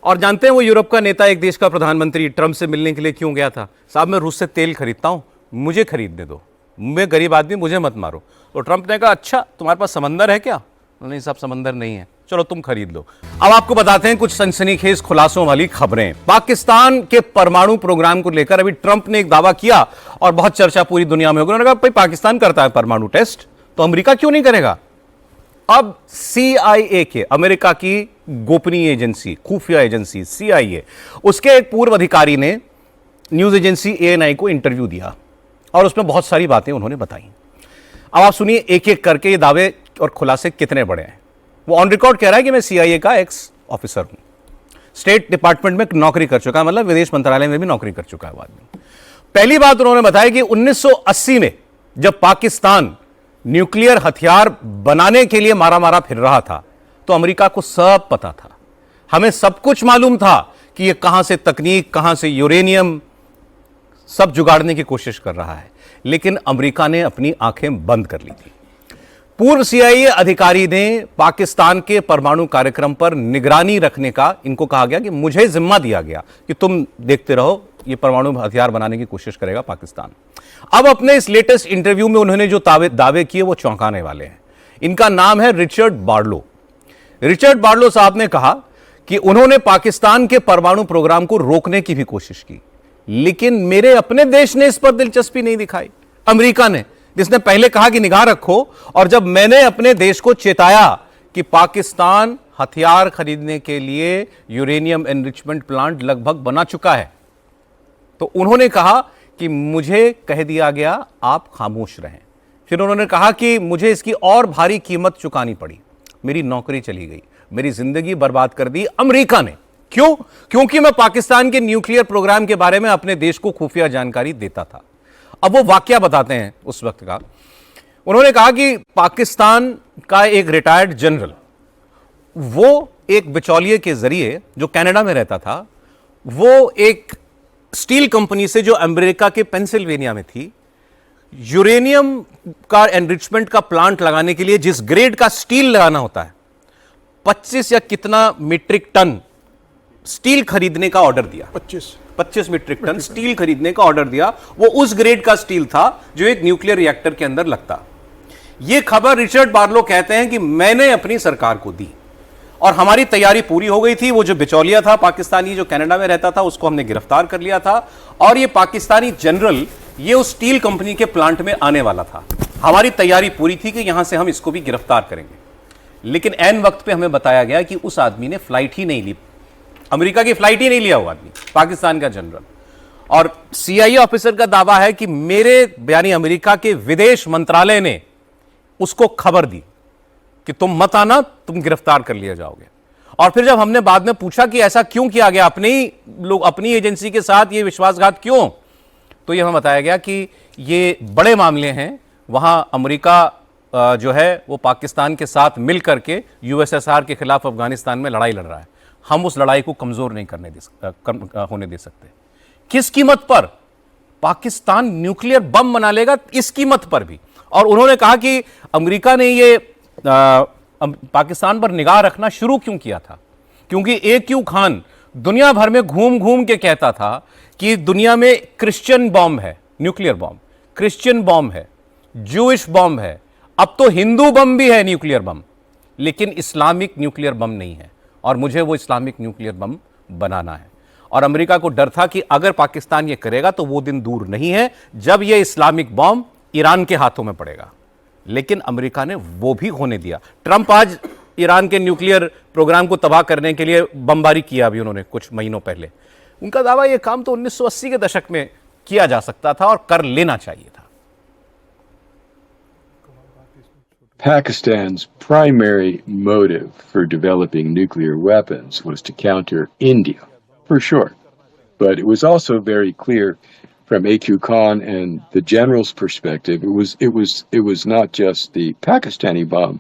और जानते हैं वो यूरोप का नेता, एक देश का प्रधानमंत्री ट्रंप से मिलने के लिए क्यों गया था? साहब मैं रूस से तेल खरीदता हूं, मुझे खरीदने दो, मैं गरीब आदमी, मुझे मत मारो। तो ट्रंप ने कहा अच्छा तुम्हारे पास समंदर है क्या? नहीं साहब समंदर नहीं है, चलो तुम खरीद लो। अब आपको बताते हैं कुछ सनसनीखेज खुलासों वाली खबरें। पाकिस्तान के परमाणु प्रोग्राम को लेकर अभी ट्रंप ने एक दावा किया और बहुत चर्चा पूरी दुनिया में होगी। उन्होंने कहा भाई पाकिस्तान करता है परमाणु टेस्ट तो अमेरिका क्यों नहीं करेगा? अब CIA के, अमेरिका की गोपनीय एजेंसी, खुफिया एजेंसी CIA, उसके एक पूर्व अधिकारी ने न्यूज एजेंसी ANI को इंटरव्यू दिया और उसमें बहुत सारी बातें उन्होंने बताई। अब आप सुनिए एक एक करके ये दावे और खुलासे कितने बड़े हैं। वो ऑन रिकॉर्ड कह रहा है कि मैं CIA का एक्स ऑफिसर हूं, स्टेट डिपार्टमेंट में नौकरी कर चुका है, मतलब विदेश मंत्रालय में भी नौकरी कर चुका है वो आदमी। पहली बात उन्होंने बताया कि 1980 में जब पाकिस्तान न्यूक्लियर हथियार बनाने के लिए मारा मारा फिर रहा था तो अमेरिका को सब पता था, हमें सब कुछ मालूम था कि ये कहां से तकनीक, कहां से यूरेनियम सब जुगाड़ने की कोशिश कर रहा है, लेकिन अमेरिका ने अपनी आंखें बंद कर ली थी। पूर्व CIA अधिकारी ने पाकिस्तान के परमाणु कार्यक्रम पर निगरानी रखने का इनको कहा गया कि मुझे जिम्मा दिया गया कि तुम देखते रहो, ये परमाणु हथियार बनाने की कोशिश करेगा पाकिस्तान। अब अपने इस लेटेस्ट इंटरव्यू में उन्होंने जो दावे किए वो चौंकाने वाले हैं। इनका नाम है रिचर्ड बार्लो। रिचर्ड बार्लो साहब ने कहा कि उन्होंने पाकिस्तान के परमाणु प्रोग्राम को रोकने की भी कोशिश की, लेकिन मेरे अपने देश ने इस पर दिलचस्पी नहीं दिखाई। अमेरिका ने, जिसने पहले कहा कि निगाह रखो, और जब मैंने अपने देश को चेताया कि पाकिस्तान हथियार खरीदने के लिए यूरेनियम एनरिचमेंट प्लांट लगभग बना चुका है, तो उन्होंने कहा कि मुझे कह दिया गया आप खामोश रहें। फिर उन्होंने कहा कि मुझे इसकी और भारी कीमत चुकानी पड़ी, मेरी नौकरी चली गई, मेरी जिंदगी बर्बाद कर दी अमेरिका ने। क्यों? क्योंकि मैं पाकिस्तान के न्यूक्लियर प्रोग्राम के बारे में अपने देश को खुफिया जानकारी देता था। अब वो वाकया बताते हैं उस वक्त का। उन्होंने कहा कि पाकिस्तान का एक रिटायर्ड जनरल, वो एक बिचौलिए के जरिए जो कनाडा में रहता था, वो एक स्टील कंपनी से जो अमेरिका के पेंसिल्वेनिया में थी, यूरेनियम का एनरिचमेंट का प्लांट लगाने के लिए जिस ग्रेड का स्टील लगाना होता है, 25 या कितना मीट्रिक टन स्टील खरीदने का ऑर्डर दिया। 25 मीट्रिक टन स्टील खरीदने का ऑर्डर दिया। वो उस ग्रेड का स्टील था जो एक न्यूक्लियर रिएक्टर के अंदर लगता। यह खबर रिचर्ड बार्लो कहते हैं कि मैंने अपनी सरकार को दी और हमारी तैयारी पूरी हो गई थी। वो जो बिचौलिया था पाकिस्तानी जो कनाडा में रहता था, उसको हमने गिरफ्तार कर लिया था और ये पाकिस्तानी जनरल ये उस स्टील कंपनी के प्लांट में आने वाला था। हमारी तैयारी पूरी थी कि यहां से हम इसको भी गिरफ्तार करेंगे, लेकिन ऐन वक्त पे हमें बताया गया कि उस आदमी ने फ्लाइट ही नहीं ली, अमेरिका की फ्लाइट ही नहीं लिया वो आदमी, पाकिस्तान का जनरल। और CIA ऑफिसर का दावा है कि मेरे यानी अमेरिका के विदेश मंत्रालय ने उसको खबर दी कि तुम मत आना, तुम गिरफ्तार कर लिया जाओगे। और फिर जब हमने बाद में पूछा कि ऐसा क्यों किया गया, अपनी एजेंसी के साथ ये विश्वासघात क्यों, तो ये हमें बताया गया कि ये बड़े मामले हैं, वहां अमेरिका जो है वो पाकिस्तान के साथ मिल करके USSR के खिलाफ अफगानिस्तान में लड़ाई लड़ रहा है। हम उस लड़ाई को कमजोर नहीं होने दे सकते। किस कीमत पर? पाकिस्तान न्यूक्लियर बम बना लेगा, इस कीमत पर भी। और उन्होंने कहा कि अमेरिका ने ये पाकिस्तान पर निगाह रखना शुरू क्यों किया था? क्योंकि AQ खान दुनिया भर में घूम घूम के कहता था कि दुनिया में क्रिश्चियन बॉम्ब है, न्यूक्लियर बॉम्ब, क्रिश्चियन बॉम्ब है, ज्यूइश बॉम्ब है, अब तो हिंदू बम भी है न्यूक्लियर बम, लेकिन इस्लामिक न्यूक्लियर बम नहीं है। और मुझे वो इस्लामिक न्यूक्लियर बम बनाना है। और अमेरिका को डर था कि अगर पाकिस्तान ये करेगा तो वो दिन दूर नहीं है जब ये इस्लामिक बॉम्ब ईरान के हाथों में पड़ेगा, लेकिन अमेरिका ने वो भी होने दिया। ट्रंप आज ईरान के न्यूक्लियर प्रोग्राम को तबाह करने के लिए बमबारी किया अभी उन्होंने कुछ महीनों पहले। उनका दावा ये काम तो 1980 के दशक में किया जा सकता था और कर लेना चाहिए था। Pakistan's primary motive for developing nuclear weapons was to counter India, for sure. But it was also very clear from AQ Khan and the general's perspective, it was not just the Pakistani bomb,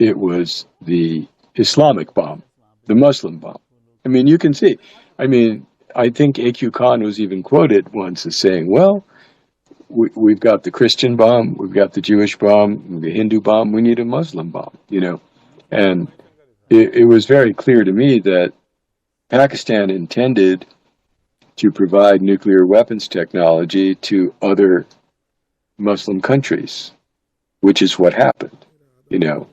it was the Islamic bomb, the Muslim bomb. I mean, you can see. I mean, I think AQ Khan was even quoted once as saying, well, we've got the Christian bomb, we've got the Jewish bomb, the Hindu bomb, we need a Muslim bomb, you know. And it was very clear to me that Pakistan intended to provide nuclear weapons technology to other Muslim countries, which is what happened, you know.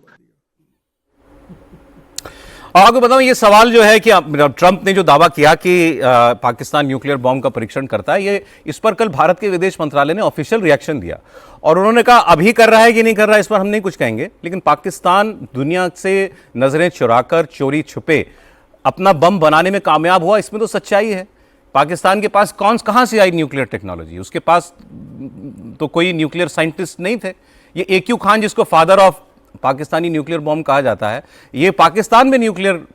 और आपको बताऊं ये सवाल जो है कि ट्रंप ने जो दावा किया कि पाकिस्तान न्यूक्लियर बॉम्ब का परीक्षण करता है, ये इस पर कल भारत के विदेश मंत्रालय ने ऑफिशियल रिएक्शन दिया और उन्होंने कहा अभी कर रहा है कि नहीं कर रहा है इस पर हम नहीं कुछ कहेंगे, लेकिन पाकिस्तान दुनिया से नजरें चुराकर चोरी छुपे अपना बम बनाने में कामयाब हुआ, इसमें तो सच्चाई है। पाकिस्तान के पास कहां से आई न्यूक्लियर टेक्नोलॉजी? उसके पास तो कोई न्यूक्लियर साइंटिस्ट नहीं थे। ये AQ खान जिसको father of Pakistani nuclear bomb कहा जाता है, ये पाकिस्तान में न्यूक्लियर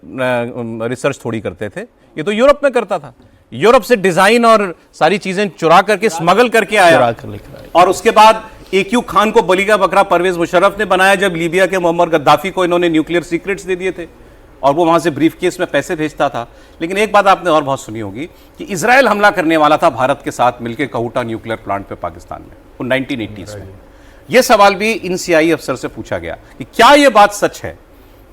रिसर्च थोड़ी करते थे, ये तो यूरोप में करता था। यूरोप से डिजाइन और सारी चीजें चुरा करके स्मगल करके आया और उसके बाद AQ खान को बली का बकरा परवेज मुशर्रफ ने बनाया जब लीबिया के मोहम्मद गद्दाफी को इन्होंने न्यूक्लियर सीक्रेट्स दे दिए थे और वो वहां से ब्रीफ केस में पैसे भेजता था। लेकिन एक बात आपने और बहुत सुनी होगी कि इजराइल हमला करने वाला था भारत के साथ मिलकर कहूटा न्यूक्लियर प्लांट पे पाकिस्तान में 1980s में। यह सवाल भी इन CIA अफसर से पूछा गया कि क्या यह बात सच है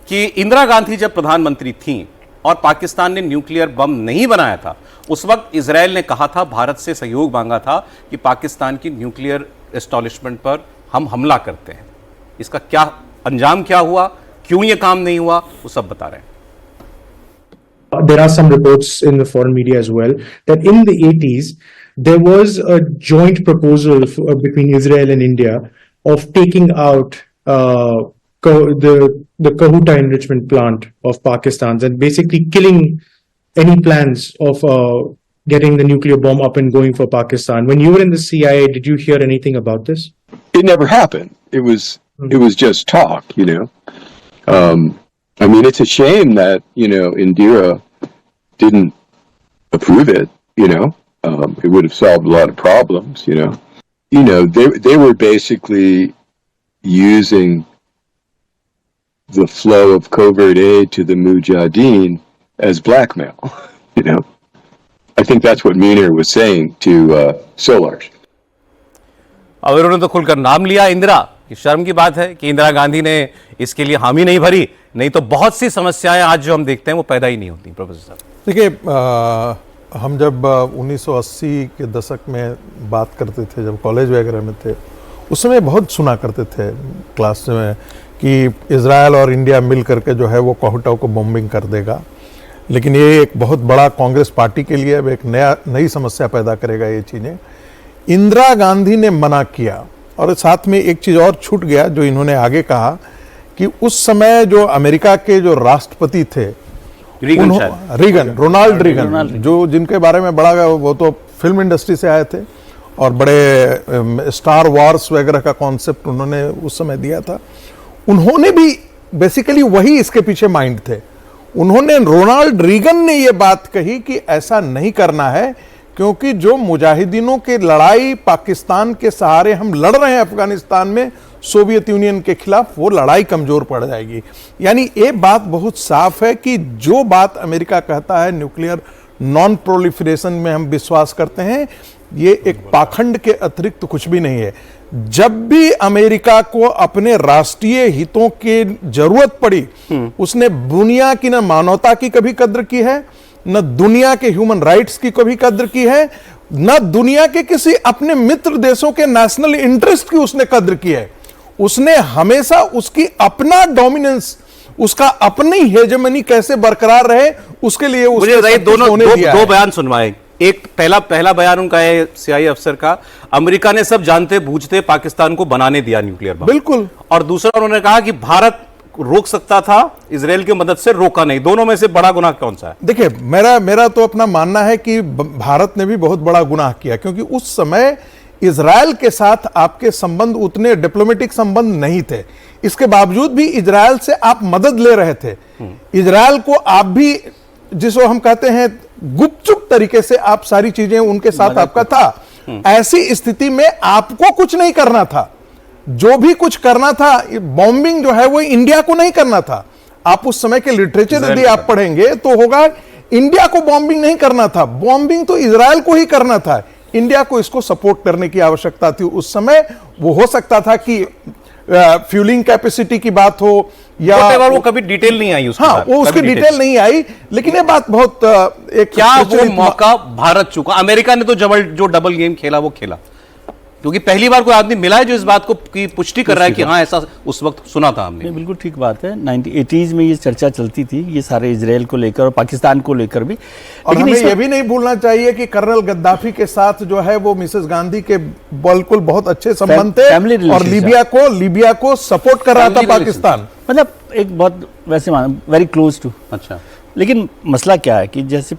कि इंदिरा गांधी जब प्रधानमंत्री थी और पाकिस्तान ने न्यूक्लियर बम नहीं बनाया था, उस वक्त इजराइल ने कहा था, भारत से सहयोग मांगा था कि पाकिस्तान की न्यूक्लियर एस्टैब्लिशमेंट पर हम हमला करते हैं। इसका क्या अंजाम क्या हुआ, क्यों यह काम नहीं हुआ, वो सब बता रहे हैं। There are some reports in the foreign media as well that in the 80s there was a joint proposal between Israel and India of taking out the Kahuta enrichment plant of Pakistan and basically killing any plans of getting the nuclear bomb up and going for Pakistan. When you were in the CIA, did you hear anything about this? It never happened. It was just talk, you know. I mean, it's a shame that, you know, Indira didn't approve it, you know. It would have solved a lot of problems, you know. They were basically using the flow of covert aid to the Mujahideen as blackmail, you know. I think that's what Munir was saying to Solarsh. अब इन्होंने तो खुलकर नाम लिया इंदिरा, कि शर्म की बात है कि इंदिरा गांधी ने इसके लिए हामी नहीं भरी, नहीं तो बहुत सी समस्याएं आज जो हम देखते हैं वो पैदा ही नहीं होती। प्रोफेसर साहब देखिए, हम जब 1980 के दशक में बात करते थे, जब कॉलेज वगैरह में थे, उस समय बहुत सुना करते थे क्लास में कि इजराइल और इंडिया मिल करके जो है वो कहूटा को बॉम्बिंग कर देगा। लेकिन ये एक बहुत बड़ा कांग्रेस पार्टी के लिए अब एक नई समस्या पैदा करेगा ये चीज़ें। इंदिरा गांधी ने मना किया और साथ में एक चीज़ और छूट गया जो इन्होंने आगे कहा कि उस समय जो अमेरिका के जो राष्ट्रपति थे रोनाल्ड रीगन, जो जिनके बारे में बड़ा, वो तो फिल्म इंडस्ट्री से आए थे और बड़े स्टार वॉर्स वगैरह का कॉन्सेप्ट उन्होंने उस समय दिया था। उन्होंने भी बेसिकली वही इसके पीछे माइंड थे। उन्होंने, रोनाल्ड रीगन ने ये बात कही कि ऐसा नहीं करना है क्योंकि जो मुजाहिदीनों की लड़ाई पाकिस्तान के सहारे हम लड़ रहे हैं अफगानिस्तान में सोवियत यूनियन के खिलाफ, वो लड़ाई कमजोर पड़ जाएगी। यानी ये बात बहुत साफ है कि जो बात अमेरिका कहता है न्यूक्लियर नॉन प्रोलिफरेशन में हम विश्वास करते हैं, ये एक पाखंड के अतिरिक्त कुछ भी नहीं है। जब भी अमेरिका को अपने राष्ट्रीय हितों की जरूरत पड़ी, उसने दुनिया की न मानवता की कभी कद्र की है, न दुनिया के ह्यूमन राइट्स की कभी कद्र की है, न दुनिया के किसी अपने मित्र देशों के नेशनल इंटरेस्ट की उसने कद्र की है। उसने हमेशा उसकी अपना डोमिनेंस, उसका अपनी हेजेमनी कैसे बरकरार रहे, उसके लिए मुझे दो बयान सुनवाए। एक पहला बयान उनका है CIA अफसर का, अमेरिका ने सब जानते बूझते पाकिस्तान को बनाने दिया न्यूक्लियर बम। बिल्कुल। और दूसरा उन्होंने कहा कि भारत रोक सकता था, इजराइल की मदद से रोका नहीं। दोनों में से बड़ा गुनाह कौन सा है? देखिए, मेरा तो अपना मानना है कि भारत ने भी बहुत बड़ा गुनाह किया, क्योंकि उस समय इजराइल के साथ आपके संबंध उतने डिप्लोमेटिक संबंध नहीं थे। इसके बावजूद भी इजराइल से आप मदद ले रहे थे। इजराइल को आप भी, जिसको हम कहते हैं गुपचुप तरीके से आप सारी चीजें उनके साथ आपका था। ऐसी स्थिति में आपको कुछ नहीं करना था। जो भी कुछ करना था, बॉम्बिंग जो है वो इंडिया को नहीं करना था। आप उस समय के लिटरेचर यदि आप पढ़ेंगे तो होगा इंडिया को बॉम्बिंग नहीं करना था, बॉम्बिंग तो इजराइल को ही करना था। इंडिया को इसको सपोर्ट करने की आवश्यकता थी उस समय। वो हो सकता था कि फ्यूलिंग कैपेसिटी की बात हो या Whatever, वो कभी डिटेल नहीं आई उसके हाँ साथ, वो उसकी कभी डिटेल नहीं आई, लेकिन ये बात बहुत एक क्या वो प्रचलित मौका भारत चुका? अमेरिका ने तो जो डबल गेम खेला वो खेला, क्योंकि पहली बार कोई आदमी मिला है जो इस बात को की पुष्टि कर रहा है कि हाँ ऐसा उस वक्त सुना था हमने। नहीं, बिल्कुल ठीक बात है। 1980s में ये चर्चा चलती थी, ये सारे इजराइल को लेकर और पाकिस्तान को लेकर भी। और हमें ये भी नहीं भूलना चाहिए कि कर्नल गद्दाफी के साथ जो है वो मिसेस गांधी के बिल्कुल बहुत अच्छे संबंध थे, फैमिली और लीबिया को सपोर्ट कर रहा था पाकिस्तान, मतलब एक बहुत वैसे वेरी क्लोज टू। अच्छा, लेकिन मसला क्या है कि जैसे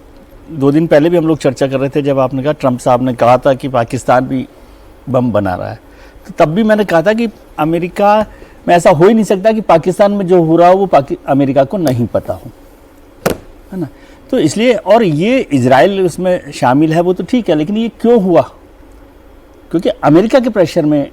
2 दिन पहले भी हम लोग चर्चा कर रहे थे, जब आपने कहा ट्रंप साहब ने कहा था कि पाकिस्तान भी बम बना रहा है, तो तब भी मैंने कहा था कि अमेरिका में ऐसा हो ही नहीं सकता कि पाकिस्तान में जो हो रहा हो वो अमेरिका को नहीं पता हो, है ना। तो इसलिए, और ये इजराइल उसमें शामिल है वो तो ठीक है, लेकिन ये क्यों हुआ? क्योंकि अमेरिका के प्रेशर में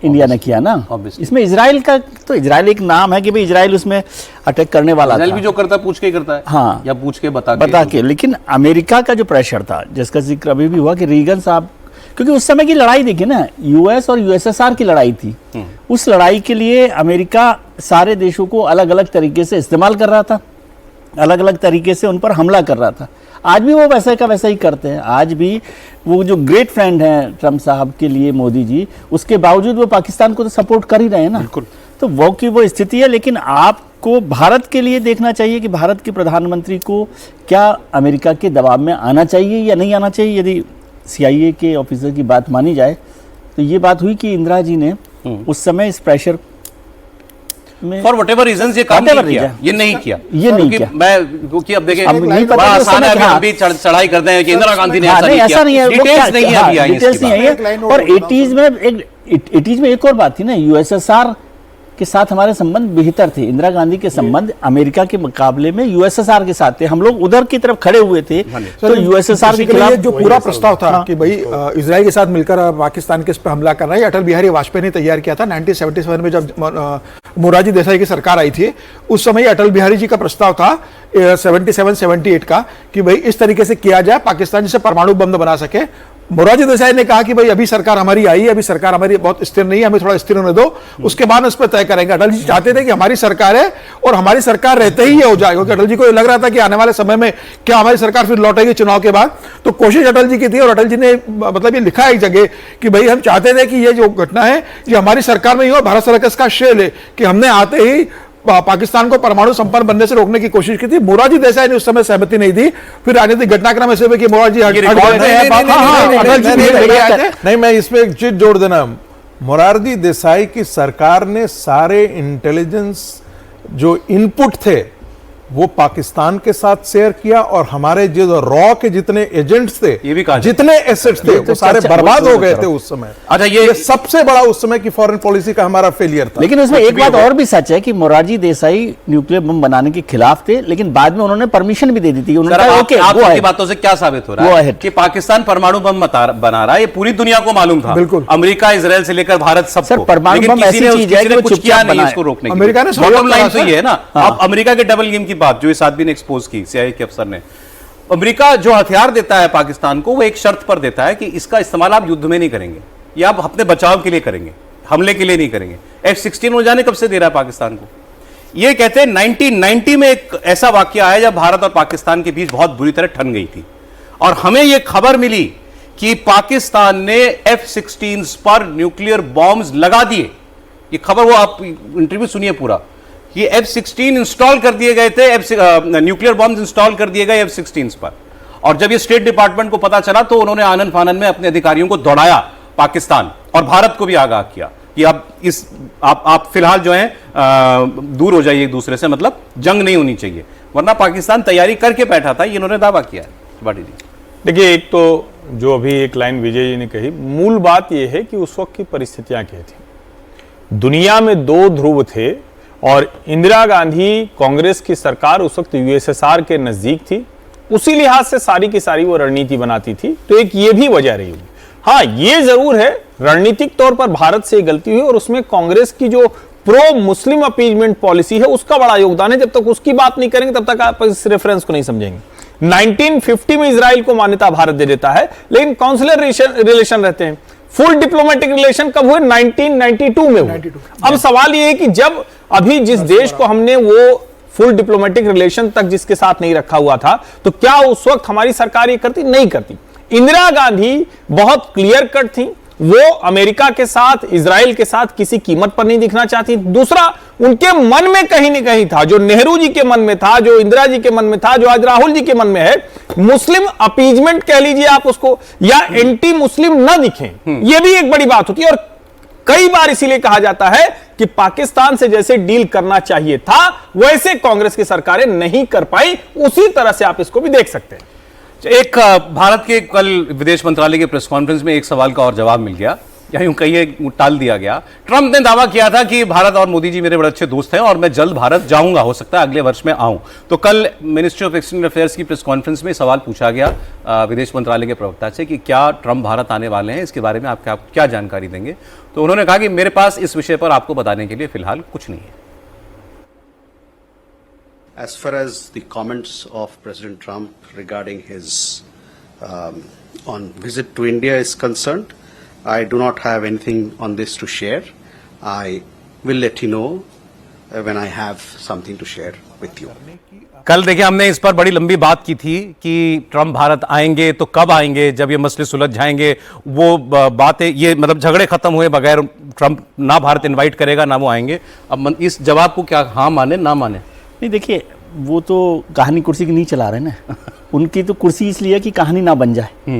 इंडिया ने किया ना। इसमें इजराइल का तो, इजराइल एक नाम है कि भाई इजराइल उसमें अटैक करने वाला था। भी जो करता है पूछ के ही करता है, हाँ, या पूछ के बता के। लेकिन अमेरिका का जो प्रेशर था, जिसका जिक्र अभी भी हुआ कि रीगन साहब, क्योंकि उस समय की लड़ाई देखिए ना, यूएस और यूएसएसआर की लड़ाई थी। उस लड़ाई के लिए अमेरिका सारे देशों को अलग अलग तरीके से इस्तेमाल कर रहा था, अलग अलग तरीके से उन पर हमला कर रहा था। आज भी वो वैसे का वैसा ही करते हैं। आज भी वो जो ग्रेट फ्रेंड हैं ट्रंप साहब के लिए मोदी जी, उसके बावजूद वो पाकिस्तान को तो सपोर्ट कर ही रहे हैं ना। तो वो की वो स्थिति है। लेकिन आपको भारत के लिए देखना चाहिए कि भारत के प्रधानमंत्री को क्या अमेरिका के दबाव में आना चाहिए या नहीं आना चाहिए। यदि CIA के ऑफिसर की बात मानी जाए तो ये बात हुई कि इंदिरा जी ने उस समय इस प्रेशर में फॉर व्हाटएवर रीजंस ये काम नहीं किया, ये नहीं किया। मैं क्योंकि अब देखिए बड़ा आसान है, हम भी चढ़ाई करते हैं कि इंदिरा गांधी ने ऐसा नहीं है, डिटेल्स नहीं है, अभी डिटेल्स नहीं है। और 80s में एक और बात थी ना, USSR के साथ हमारे संबंध बेहतर थे। इंदिरा गांधी के संबंध अमेरिका के मुकाबले में USSR के साथ थे। हम लोग उधर की तरफ खड़े हुए थे, तो USSR के खिलाफ जो पूरा प्रस्ताव था कि भाई इजराइल के साथ मिलकर पाकिस्तान के इस पर हमला कर रहा है, अटल बिहारी वाजपेयी ने तैयार किया था 1977 में, जब मोरारजी देसाई की सरकार आई थी। उस समय अटल बिहारी जी का प्रस्ताव था 77-78 का कि भाई इस तरीके से किया जाए पाकिस्तान जिससे परमाणु बम बना सके। मोरारजी देसाई ने कहा कि भाई अभी सरकार हमारी आई है, अभी सरकार हमारी बहुत स्थिर नहीं है, हमें थोड़ा स्थिर होने दो, उसके बाद उस पर तय करेंगे। अटल जी चाहते थे कि हमारी सरकार है और हमारी सरकार रहते ही ये हो जाए, क्योंकि अटल जी को ये लग रहा था कि आने वाले समय में क्या हमारी सरकार फिर लौटेगी चुनाव के बाद। तो कोशिश अटल जी की थी, और अटल जी ने मतलब ये लिखा है एक जगह कि भाई हम चाहते थे कि ये जो घटना है ये हमारी सरकार में ही हो। भारत सरकार इसका श्रेय ले कि हमने आते ही पाकिस्तान को परमाणु संपन्न बनने से रोकने की कोशिश की थी। मोरारजी देसाई ने उस समय सहमति नहीं दी। फिर राजनीतिक घटनाक्रम ऐसे हुए कि मोरारजी नहीं, मैं इसमें एक चीज जोड़ देना, मोरारजी देसाई की सरकार ने सारे इंटेलिजेंस जो इनपुट थे वो पाकिस्तान के साथ शेयर किया, और हमारे जो रॉ के जितने एजेंट्स थे, ये भी कहा जितने एसेट्स थे वो सारे बर्बाद हो गए थे उस समय। अच्छा, ये सबसे बड़ा उस समय की फॉरेन पॉलिसी का हमारा फेलियर था। लेकिन उसमें एक बात और भी सच है कि मोरारजी देसाई न्यूक्लियर बम बनाने के खिलाफ थे, लेकिन बाद में उन्होंने परमिशन भी दे दी थी। आपकी बातों से क्या साबित हो रहा है कि पाकिस्तान परमाणु बम बना रहा है? ये पूरी दुनिया को मालूम था, बिल्कुल, अमेरिका, इजराइल से लेकर भारत सबको। परमाणु बम ऐसी चीज है कि कुछ किया नहीं इसको रोकने। अमेरिका ने बॉटम लाइन तो ये है ना, आप अमेरिका के डबल गेम की बात जो इस आदमी ने एक्सपोज की, CIA के अफसर ने, अमेरिका जो हथियार देता है पाकिस्तान को वो एक शर्त पर देता है कि इसका इस्तेमाल आप युद्ध में नहीं करेंगे, या आप अपने बचाव के लिए करेंगे, हमले के लिए नहीं करेंगे। F-16 वो जाने कब से दे रहा है पाकिस्तान को? ये कहते हैं 1990 में एक ऐसा वाकया आया जब भारत और पाकिस्तान के बीच बहुत बुरी तरह ठन गई थी, और हमें यह खबर मिली कि पाकिस्तान ने F-16 पर न्यूक्लियर बॉम्ब्स लगा दिए। ये खबर, वो आप इंटरव्यू सुनिए पूरा। ये F-16 इंस्टॉल कर दिए गए थे, न्यूक्लियर बॉम्ब्स इंस्टॉल कर दिए गए F-16 पर। और जब ये स्टेट डिपार्टमेंट को पता चला तो उन्होंने आनन फानन में अपने अधिकारियों को दौड़ाया पाकिस्तान, और भारत को भी आगाह किया कि अब आप फिलहाल जो है दूर हो जाइए एक दूसरे से, मतलब जंग नहीं होनी चाहिए, वरना पाकिस्तान तैयारी करके बैठा था। ये इन्होंने दावा किया है। बाटी जी देखिए, एक तो जो अभी एक लाइन विजय जी ने कही, मूल बात यह है कि उस वक्त की परिस्थितियां क्या थी। दुनिया में 2 ध्रुव थे, और इंदिरा गांधी कांग्रेस की सरकार उस वक्त USSR के नजदीक थी, उसी लिहाज से सारी की सारी वो रणनीति बनाती थी। तो एक ये भी वजह रही होगी। हाँ, ये जरूर है रणनीतिक तौर पर भारत से गलती हुई, और उसमें कांग्रेस की जो प्रो मुस्लिम अपीजमेंट पॉलिसी है उसका बड़ा योगदान है। जब तक उसकी बात नहीं करेंगे तब तक आप इस रेफरेंस को नहीं समझेंगे। 1950 में इजराइल को मान्यता भारत दे देता है, लेकिन काउंसिलर रिलेशन रहते हैं। फुल डिप्लोमेटिक रिलेशन कब हुए? 1992 में हुए। अब सवाल ये है कि जब अभी जिस देश को हमने वो फुल डिप्लोमेटिक रिलेशन तक जिसके साथ नहीं रखा हुआ था, तो क्या उस वक्त हमारी सरकार ये करती? नहीं करती। इंदिरा गांधी बहुत क्लियर कट थी, वो अमेरिका के साथ, इजराइल के साथ किसी कीमत पर नहीं दिखना चाहती। दूसरा, उनके मन में कहीं न कहीं था, जो नेहरू जी के मन में था, जो इंदिरा जी के मन में था, जो आज राहुल जी के मन में है, मुस्लिम अपीजमेंट कह लीजिए आप उसको, या एंटी मुस्लिम ना दिखें, यह भी एक बड़ी बात होती है। और कई बार इसीलिए कहा जाता है कि पाकिस्तान से जैसे डील करना चाहिए था, वैसे कांग्रेस की सरकारें नहीं कर पाई। उसी तरह से आप इसको भी देख सकते हैं। एक भारत के कल विदेश मंत्रालय के प्रेस कॉन्फ्रेंस में एक सवाल का और जवाब मिल गया, या यूं कहिए टाल दिया गया। ट्रंप ने दावा किया था कि भारत और मोदी जी मेरे बड़े अच्छे दोस्त हैं और मैं जल्द भारत जाऊंगा, हो सकता है अगले वर्ष में आऊं। तो कल मिनिस्ट्री ऑफ एक्सटर्नल अफेयर्स की प्रेस कॉन्फ्रेंस में सवाल पूछा गया विदेश मंत्रालय के प्रवक्ता से कि क्या ट्रंप भारत आने वाले हैं, इसके बारे में आप क्या जानकारी देंगे। तो उन्होंने कहा कि मेरे पास इस विषय पर आपको बताने के लिए फिलहाल कुछ नहीं है। As far as the comments of President Trump regarding his on visit to India is concerned, I do not have anything on this to share. I will let you know when I have something to share with you. कल देखिए हमने इस पर बड़ी लंबी बात की थी कि ट्रंप भारत आएंगे तो कब आएंगे, जब ये मसले सुलझ जाएंगे। वो बातें, ये मतलब झगड़े खत्म हुए बगैर ट्रंप ना भारत इनवाइट करेगा ना वो आएंगे। अब इस जवाब को क्या हाँ माने ना माने? नहीं, देखिए वो तो कहानी कुर्सी की नहीं चला रहे ना। उनकी तो कुर्सी इसलिए है कि कहानी ना बन जाए।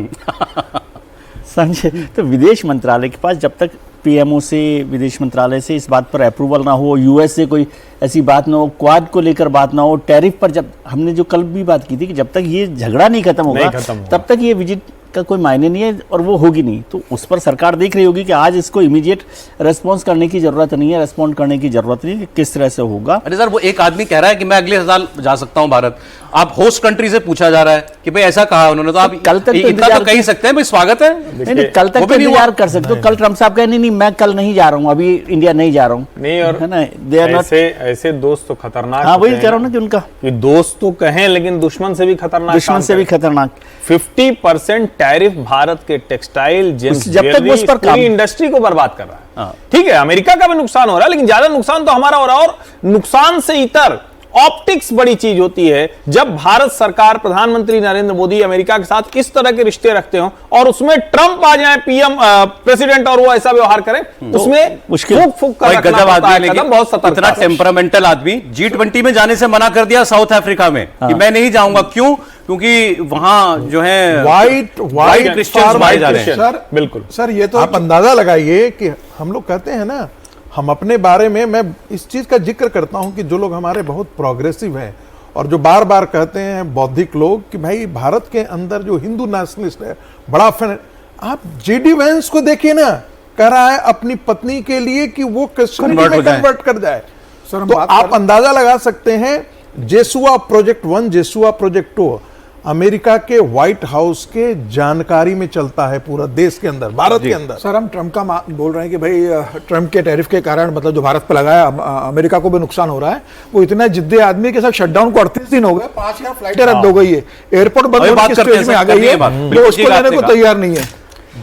समझे? तो विदेश मंत्रालय के पास जब तक पीएमओ से, विदेश मंत्रालय से इस बात पर अप्रूवल ना हो, यूएस से कोई ऐसी बात ना हो, क्वाड को लेकर बात ना हो, टैरिफ पर, जब हमने जो कल भी बात की थी कि जब तक ये झगड़ा नहीं खत्म होगा तब तक ये विजिट का कोई मायने नहीं है और वो होगी नहीं। तो उस पर सरकार देख रही होगी कि आज इसको इमीडिएट रेस्पॉन्स करने की जरूरत नहीं है, रेस्पॉन्ड करने की जरूरत नहीं है, किस तरह से होगा। अरे सर, वो एक आदमी कह रहा है कि मैं अगले साल जा सकता हूं भारत। आप होस्ट कंट्री से पूछा जा रहा है कि भाई ऐसा कहा उन्होंने, तो आप कल तक इतना तो कह ही सकते हैं भाई स्वागत है। नहीं, कल तक तो इंतजार कर सकते हो। कल ट्रंप साहब कहे नहीं मैं कल नहीं जा रहा हूँ, अभी इंडिया नहीं जा रहा हूँ, नहीं। और है ना, दे आर नॉट, ऐसे दोस्त तो खतरनाक। हाँ, वही कह रहा हूँ ना कि उनका दोस्त तो कहें लेकिन दुश्मन से भी खतरनाक, दुश्मन से भी खतरनाक। 50% टैरिफ भारत के टेक्सटाइल, जेंट्स, जब तक वो उस पर पूरी इंडस्ट्री को बर्बाद कर रहा है। ठीक है, अमेरिका का भी नुकसान हो रहा है, लेकिन ज्यादा नुकसान तो हमारा हो रहा है। और नुकसान से इतर ऑप्टिक्स बड़ी चीज होती है। जब भारत सरकार, प्रधानमंत्री नरेंद्र मोदी अमेरिका के साथ इस तरह के रिश्ते रखते हो और उसमें ट्रंप आ जाए पीएम प्रेसिडेंट और वो ऐसा व्यवहार करें, उसमें मुश्किल फूक कर रखना पड़ता है कदम, बहुत सतर्कता इतना टेम्परामेंटल आदमी G20 में जाने से मना कर दिया साउथ अफ्रीका में कि मैं नहीं जाऊंगा। क्यों? क्योंकि वहां जो है वाइट क्रिश्चियंस मारे जा रहे हैं। सर, बिल्कुल सर, ये तो आप अंदाजा लगाइए कि हम लोग कहते हैं ना, हम अपने बारे में, मैं इस चीज का जिक्र करता हूं कि जो लोग हमारे बहुत प्रोग्रेसिव हैं और जो बार बार कहते हैं बौद्धिक लोग कि भाई भारत के अंदर जो हिंदू नेशनलिस्ट है बड़ा फैन, आप जेडी वैंस को देखिए ना, कह रहा है अपनी पत्नी के लिए कि वो क्रिश्चियनिटी में कन्वर्ट कर जाए। तो आप अंदाजा लगा सकते हैं जेसुआ प्रोजेक्ट 1, जेसुआ प्रोजेक्ट 2 अमेरिका के व्हाइट हाउस के जानकारी में चलता है पूरा देश के अंदर, भारत के अंदर। सर, हम ट्रंप का बोल रहे हैं कि भाई ट्रंप के टैरिफ के कारण मतलब जो भारत पर लगाया अमेरिका को भी नुकसान हो रहा है। वो इतना जिद्दी आदमी के साथ शटडाउन को 38 दिन हो गए, 5000 फ्लाइटें रद्द हो गई है, एयरपोर्ट बंद होने की स्टेज में आ गई है, वो उसको लेने को तैयार नहीं है।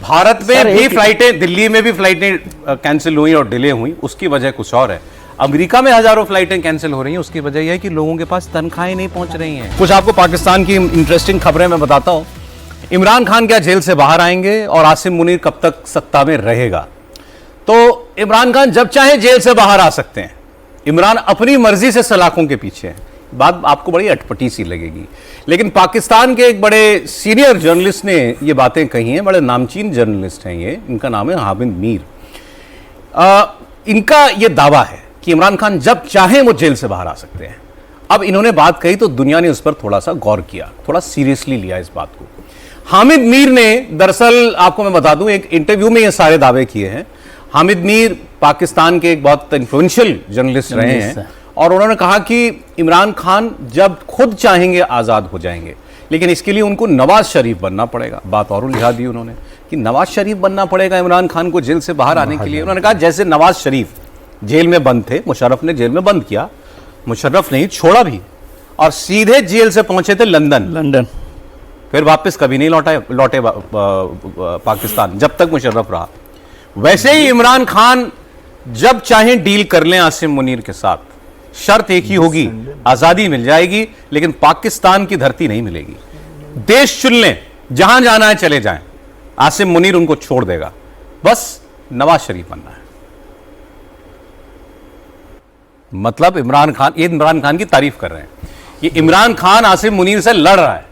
भारत में भी फ्लाइटें, दिल्ली में भी फ्लाइटें कैंसिल हुई और डिले हुई, उसकी वजह कुछ और है। अमेरिका में हजारों फ्लाइटें कैंसिल हो रही हैं, उसकी वजह यह है कि लोगों के पास तनख्वाहें नहीं पहुंच रही हैं। कुछ आपको पाकिस्तान की इंटरेस्टिंग खबरें मैं बताता हूं। इमरान खान क्या जेल से बाहर आएंगे और आसिम मुनीर कब तक सत्ता में रहेगा? तो इमरान खान जब चाहे जेल से बाहर आ सकते हैं। इमरान अपनी मर्जी से सलाखों के पीछे है। बात आपको बड़ी अटपटी सी लगेगी, लेकिन पाकिस्तान के एक बड़े सीनियर जर्नलिस्ट ने ये बातें कही हैं। बड़े नामचीन जर्नलिस्ट हैं ये, इनका नाम है हामिद मीर। इनका ये दावा है कि इमरान खान जब चाहें वो जेल से बाहर आ सकते हैं। अब इन्होंने बात कही तो दुनिया ने उस पर थोड़ा सा गौर किया, थोड़ा सीरियसली लिया इस बात को। हामिद मीर ने दरअसल, आपको मैं बता दूं, एक इंटरव्यू में ये सारे दावे किए हैं। हामिद मीर पाकिस्तान के एक बहुत इन्फ्लुएंशियल जर्नलिस्ट रहे हैं और उन्होंने कहा कि इमरान खान जब खुद चाहेंगे आज़ाद हो जाएंगे, लेकिन इसके लिए उनको नवाज शरीफ बनना पड़ेगा। बात और लिखा दी उन्होंने कि नवाज शरीफ बनना पड़ेगा इमरान खान को जेल से बाहर आने के लिए। उन्होंने कहा जैसे नवाज शरीफ जेल में बंद थे, मुशर्रफ ने जेल में बंद किया, मुशर्रफ नहीं छोड़ा भी, और सीधे जेल से पहुंचे थे लंदन। फिर वापस कभी नहीं लौटे पाकिस्तान जब तक मुशर्रफ रहा। वैसे ही इमरान खान जब चाहे डील कर लें आसिम मुनीर के साथ, शर्त एक ही होगी, आजादी मिल जाएगी लेकिन पाकिस्तान की धरती नहीं मिलेगी। देश चुन लें, जहां जाना है चले जाएं, आसिम मुनीर उनको छोड़ देगा। बस नवाज शरीफ बनना है। मतलब इमरान खान, ये इमरान खान की तारीफ कर रहे हैं, ये इमरान खान आसिम मुनीर से लड़ रहा है।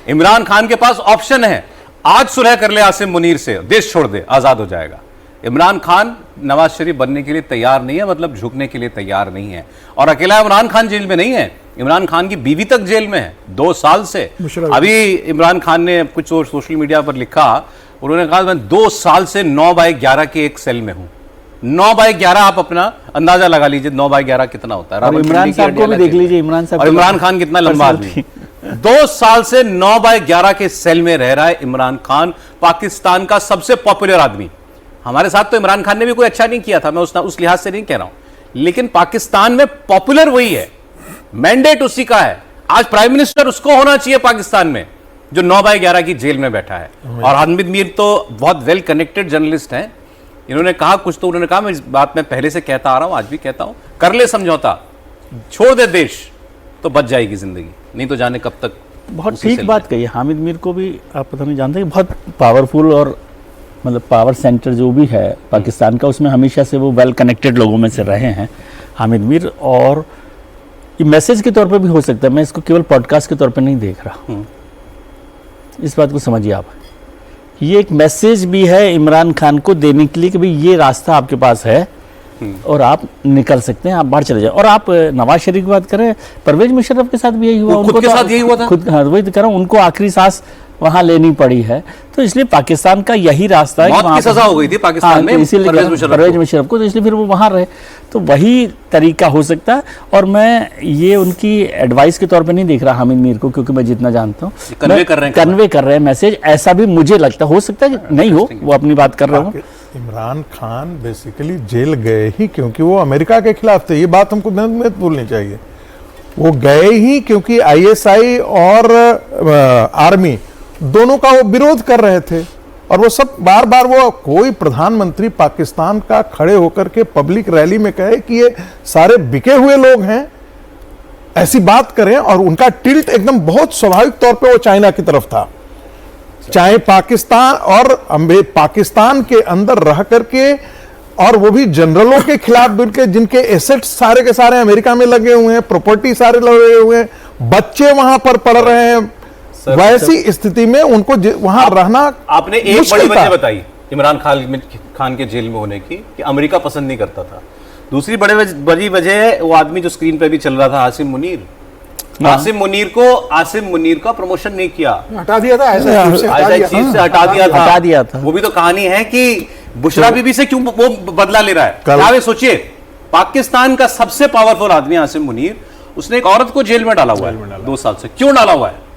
इमरान खान के पास ऑप्शन है, आज सुलह कर ले आसिम मुनीर से, देश छोड़ दे, आजाद हो जाएगा। इमरान खान नवाज शरीफ बनने के लिए तैयार नहीं है, मतलब झुकने के लिए तैयार नहीं है। और अकेला इमरान खान जेल में नहीं है, इमरान खान की बीवी तक जेल में है 2 साल से। अभी इमरान खान ने कुछ सोशल मीडिया पर लिखा, उन्होंने कहा मैं 2 साल से 9/11 के एक सेल में हूं। 9/11 आप अपना अंदाजा लगा लीजिए 9/11 कितना होता है। इमरान साहब को भी देख लीजिए, इमरान साहब और इमरान खान कितना लंबा आदमी। 2 साल से 9/11 के सेल में रह रहा है इमरान खान, पाकिस्तान का सबसे पॉपुलर आदमी। हमारे साथ तो इमरान खान ने भी कोई अच्छा नहीं किया था, मैं उस लिहाज से नहीं कह रहा हूं, लेकिन पाकिस्तान में पॉपुलर वही है, मैंडेट उसी का है। आज प्राइम मिनिस्टर उसको होना चाहिए पाकिस्तान में, जो 9/11 की जेल में बैठा है। और हामिद मीर तो बहुत वेल कनेक्टेड जर्नलिस्ट हैं, इन्होंने कहा कुछ तो उन्होंने कहा, मैं इस बात में पहले से कहता आ रहा हूं, आज भी कहता हूं, कर ले समझौता, छोड़ दे देश, तो बच जाएगी जिंदगी, नहीं तो जाने कब तक। बहुत ठीक बात कही। हामिद मीर को भी आप पता नहीं जानते, बहुत पावरफुल और मतलब पावर सेंटर जो भी है पाकिस्तान का, उसमें हमेशा से वो वेल कनेक्टेड लोगों में से रहे हैं हामिद मीर। और ये मैसेज के तौर पे भी हो सकता है, मैं इसको केवल पॉडकास्ट के तौर पे नहीं देख रहा, इस बात को समझिए आप। ये एक मैसेज भी है इमरान खान को देने के लिए कि भाई ये रास्ता आपके पास है और आप निकल सकते हैं, आप बाहर चले जाए। और आप नवाज शरीफ की बात करें, परवेज मुशर्रफ के साथ भी यही हुआ, उनको के साथ यही हुआ था खुद। हाँ, वही तो कह रहा हूं, उनको आखिरी सांस वहां लेनी पड़ी है। तो इसलिए पाकिस्तान का यही रास्ता है, मौत की सजा हो गई थी पाकिस्तान में इसीलिए परवेज मुशर्रफ को, तो इसलिए फिर वो वहां रहे। तो वही तरीका हो सकता है। और मैं ये उनकी एडवाइस के तौर पे नहीं देख रहा हामिद मीर को, क्योंकि मैं जितना जानता हूँ कन्वे कर रहे हैं मैसेज, ऐसा भी मुझे लगता है। हो सकता है कि नहीं हो, वो अपनी बात कर रहे हो। इमरान खान बेसिकली जेल गए ही क्योंकि वो अमेरिका के खिलाफ थे, ये बात हमको नहीं भूलनी चाहिए। वो गए ही क्योंकि आईएसआई और आर्मी दोनों का वो विरोध कर रहे थे। और वो सब बार बार, वो कोई प्रधानमंत्री पाकिस्तान का खड़े होकर के पब्लिक रैली में कहे कि ये सारे बिके हुए लोग हैं, ऐसी बात करें। और उनका टिल्ट एकदम बहुत स्वाभाविक तौर पे वो चाइना की तरफ था। चाहे पाकिस्तान और पाकिस्तान के अंदर रह करके, और वो भी जनरलों के खिलाफ, जिनके एसेट्स सारे के सारे अमेरिका में लगे हुए हैं, प्रॉपर्टी सारे लगे हुए हैं, बच्चे वहां पर पढ़ रहे हैं, वैसी स्थिति में उनको वहां रहना। आपने एक बड़ी वजह बताई इमरान खान के जेल में होने की, कि अमेरिका पसंद नहीं करता था। दूसरी बड़ी वजह है वो आदमी जो स्क्रीन पे भी चल रहा था, आसिम मुनीर। आसिम मुनीर का प्रमोशन नहीं किया, हटा दिया था, ऐसा चीज से हटा दिया था। वो भी तो कहानी है कि बुशरा बीबी से क्यों वो बदला ले रहा है। क्या सोचिए, पाकिस्तान का सबसे पावरफुल आदमी आसिम मुनीर, उसने एक औरत को जेल में डाला हुआ है 2 साल से। क्यों डाला हुआ है?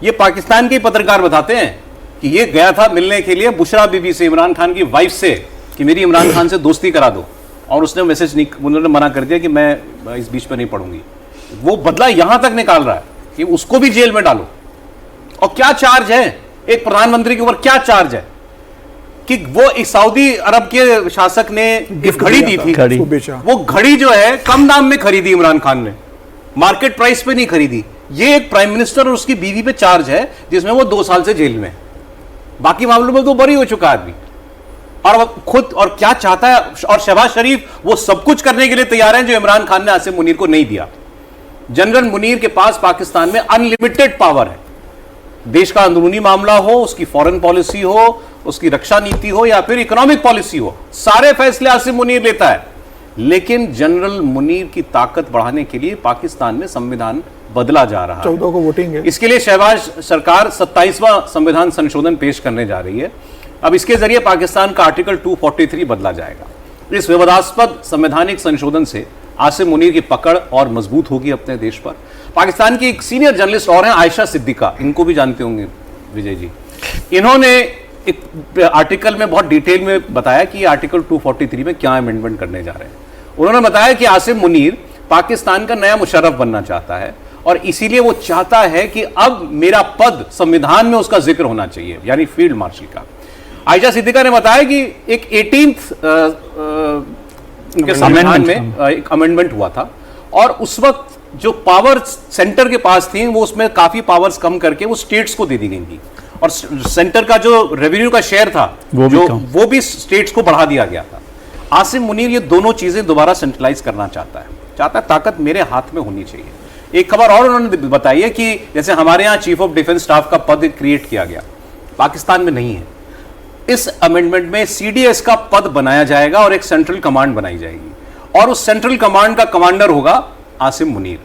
ये पाकिस्तान के पत्रकार बताते हैं कि ये गया था मिलने के लिए बुशरा बीबी से, इमरान खान की वाइफ से, कि मेरी इमरान खान से दोस्ती करा दो। और उसने मैसेज नहीं, उन्होंने मना कर दिया कि मैं इस बीच पे नहीं पढ़ूंगी। वो बदला यहां तक निकाल रहा है कि उसको भी जेल में डालो। और क्या चार्ज है एक प्रधानमंत्री के ऊपर, क्या चार्ज है कि वो एक सऊदी अरब के शासक ने एक घड़ी दी थी, वो घड़ी जो है कम दाम में खरीदी इमरान खान ने, मार्केट प्राइस पे नहीं खरीदी। ये एक प्राइम मिनिस्टर और उसकी बीवी पे चार्ज है, जिसमें वो 2 साल से जेल में। बाकी मामलों में तो बरी हो चुका आदमी। और वो खुद और क्या चाहता है, और शहबाज शरीफ वो सब कुछ करने के लिए तैयार है जो इमरान खान ने आसिम मुनीर को नहीं दिया। जनरल मुनीर के पास पाकिस्तान में अनलिमिटेड पावर है। देश का अंदरूनी मामला हो, उसकी फॉरेन पॉलिसी हो, उसकी रक्षा नीति हो, या फिर इकोनॉमिक पॉलिसी हो, सारे फैसले आसिम मुनीर लेता है। लेकिन जनरल मुनीर की ताकत बढ़ाने के लिए पाकिस्तान में संविधान बदला जा रहा है। 14 को वोटिंग है। इसके लिए शहबाज सरकार 27वां संविधान संशोधन पेश करने जा रही है। अब इसके जरिए पाकिस्तान का आर्टिकल 243 बदला जाएगा। इस विवादास्पद संवैधानिक संशोधन से आसिम मुनीर की पकड़ और मजबूत होगी अपने देश पर। पाकिस्तान की एक सीनियर जर्नलिस्ट और हैं आयशा सिद्दीका, इनको भी जानते होंगे विजय जी। इन्होंने एक आर्टिकल में बहुत डिटेल में बताया कि आर्टिकल 243 में क्या अमेंडमेंट करने जा रहे हैं। उन्होंने बताया कि आसिम मुनीर पाकिस्तान का नया मुशर्रफ बनना चाहता है और इसीलिए वो चाहता है कि अब मेरा पद संविधान में उसका जिक्र होना चाहिए, यानी फील्ड मार्शल का। आयशा सिद्दीका ने बताया कि एक 18th उनके संविधान में एक अमेंडमेंट हुआ था, और उस वक्त जो पावर सेंटर के पास थी वो उसमें काफी पावर्स कम करके वो स्टेट्स को दे दी गई थी, और सेंटर का जो रेवेन्यू का शेयर था वो भी स्टेट्स को बढ़ा दिया गया था। आसिम मुनीर ये दोनों चीजें दोबारा सेंट्रलाइज करना चाहता है ताकत मेरे हाथ में होनी चाहिए। एक खबर और उन्होंने बताई है कि जैसे हमारे यहाँ चीफ ऑफ डिफेंस स्टाफ का पद क्रिएट किया गया, पाकिस्तान में नहीं है। इस अमेंडमेंट में सीडीएस का पद बनाया जाएगा और एक सेंट्रल कमांड बनाई जाएगी, और उस सेंट्रल कमांड का कमांडर होगा आसिम मुनीर।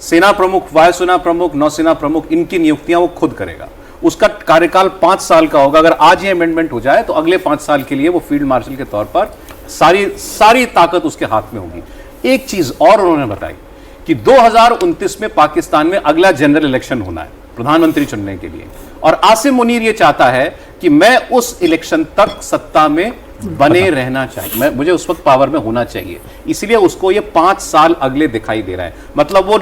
सेना प्रमुख, वायुसेना प्रमुख, नौसेना प्रमुख, इनकी नियुक्तियां वो खुद करेगा। उसका कार्यकाल 5 साल का होगा। अगर आज ये अमेंडमेंट हो जाए तो अगले 5 साल के लिए वो फील्ड मार्शल के तौर पर सारी ताकत उसके हाथ में होगी। एक चीज और उन्होंने बताई कि 2029 में पाकिस्तान में अगला जनरल इलेक्शन होना है प्रधानमंत्री चुनने के लिए, और आसिम मुनीर ये चाहता है कि मैं उस इलेक्शन तक सत्ता में बने रहना चाहिए, मुझे उस वक्त पावर में होना चाहिए। इसलिए उसको ये 5 साल अगले दिखाई दे रहा है। मतलब वो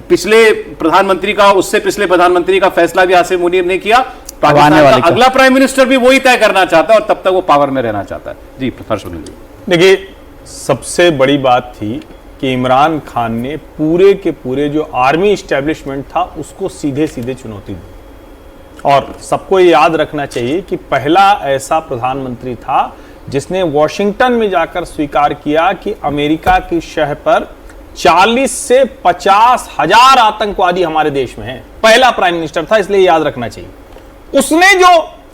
पिछले प्रधानमंत्री का, उससे पिछले प्रधानमंत्री का फैसला भी आसिम मुनीर ने किया, पाकिस्तान का अगला प्राइम मिनिस्टर भी वही तय करना चाहता है, और तब तक वो पावर में रहना चाहता है। जी हर्ष जी। देखिए, सबसे बड़ी बात थी कि इमरान खान ने पूरे के पूरे जो आर्मी इस्टेब्लिशमेंट था उसको सीधे सीधे चुनौती दी, और सबको ये याद रखना चाहिए कि पहला ऐसा प्रधानमंत्री था जिसने वॉशिंगटन में जाकर स्वीकार किया कि अमेरिका की शह पर 40 से 50 हजार आतंकवादी हमारे देश में हैं। पहला प्राइम मिनिस्टर था, इसलिए याद रखना चाहिए। उसने जो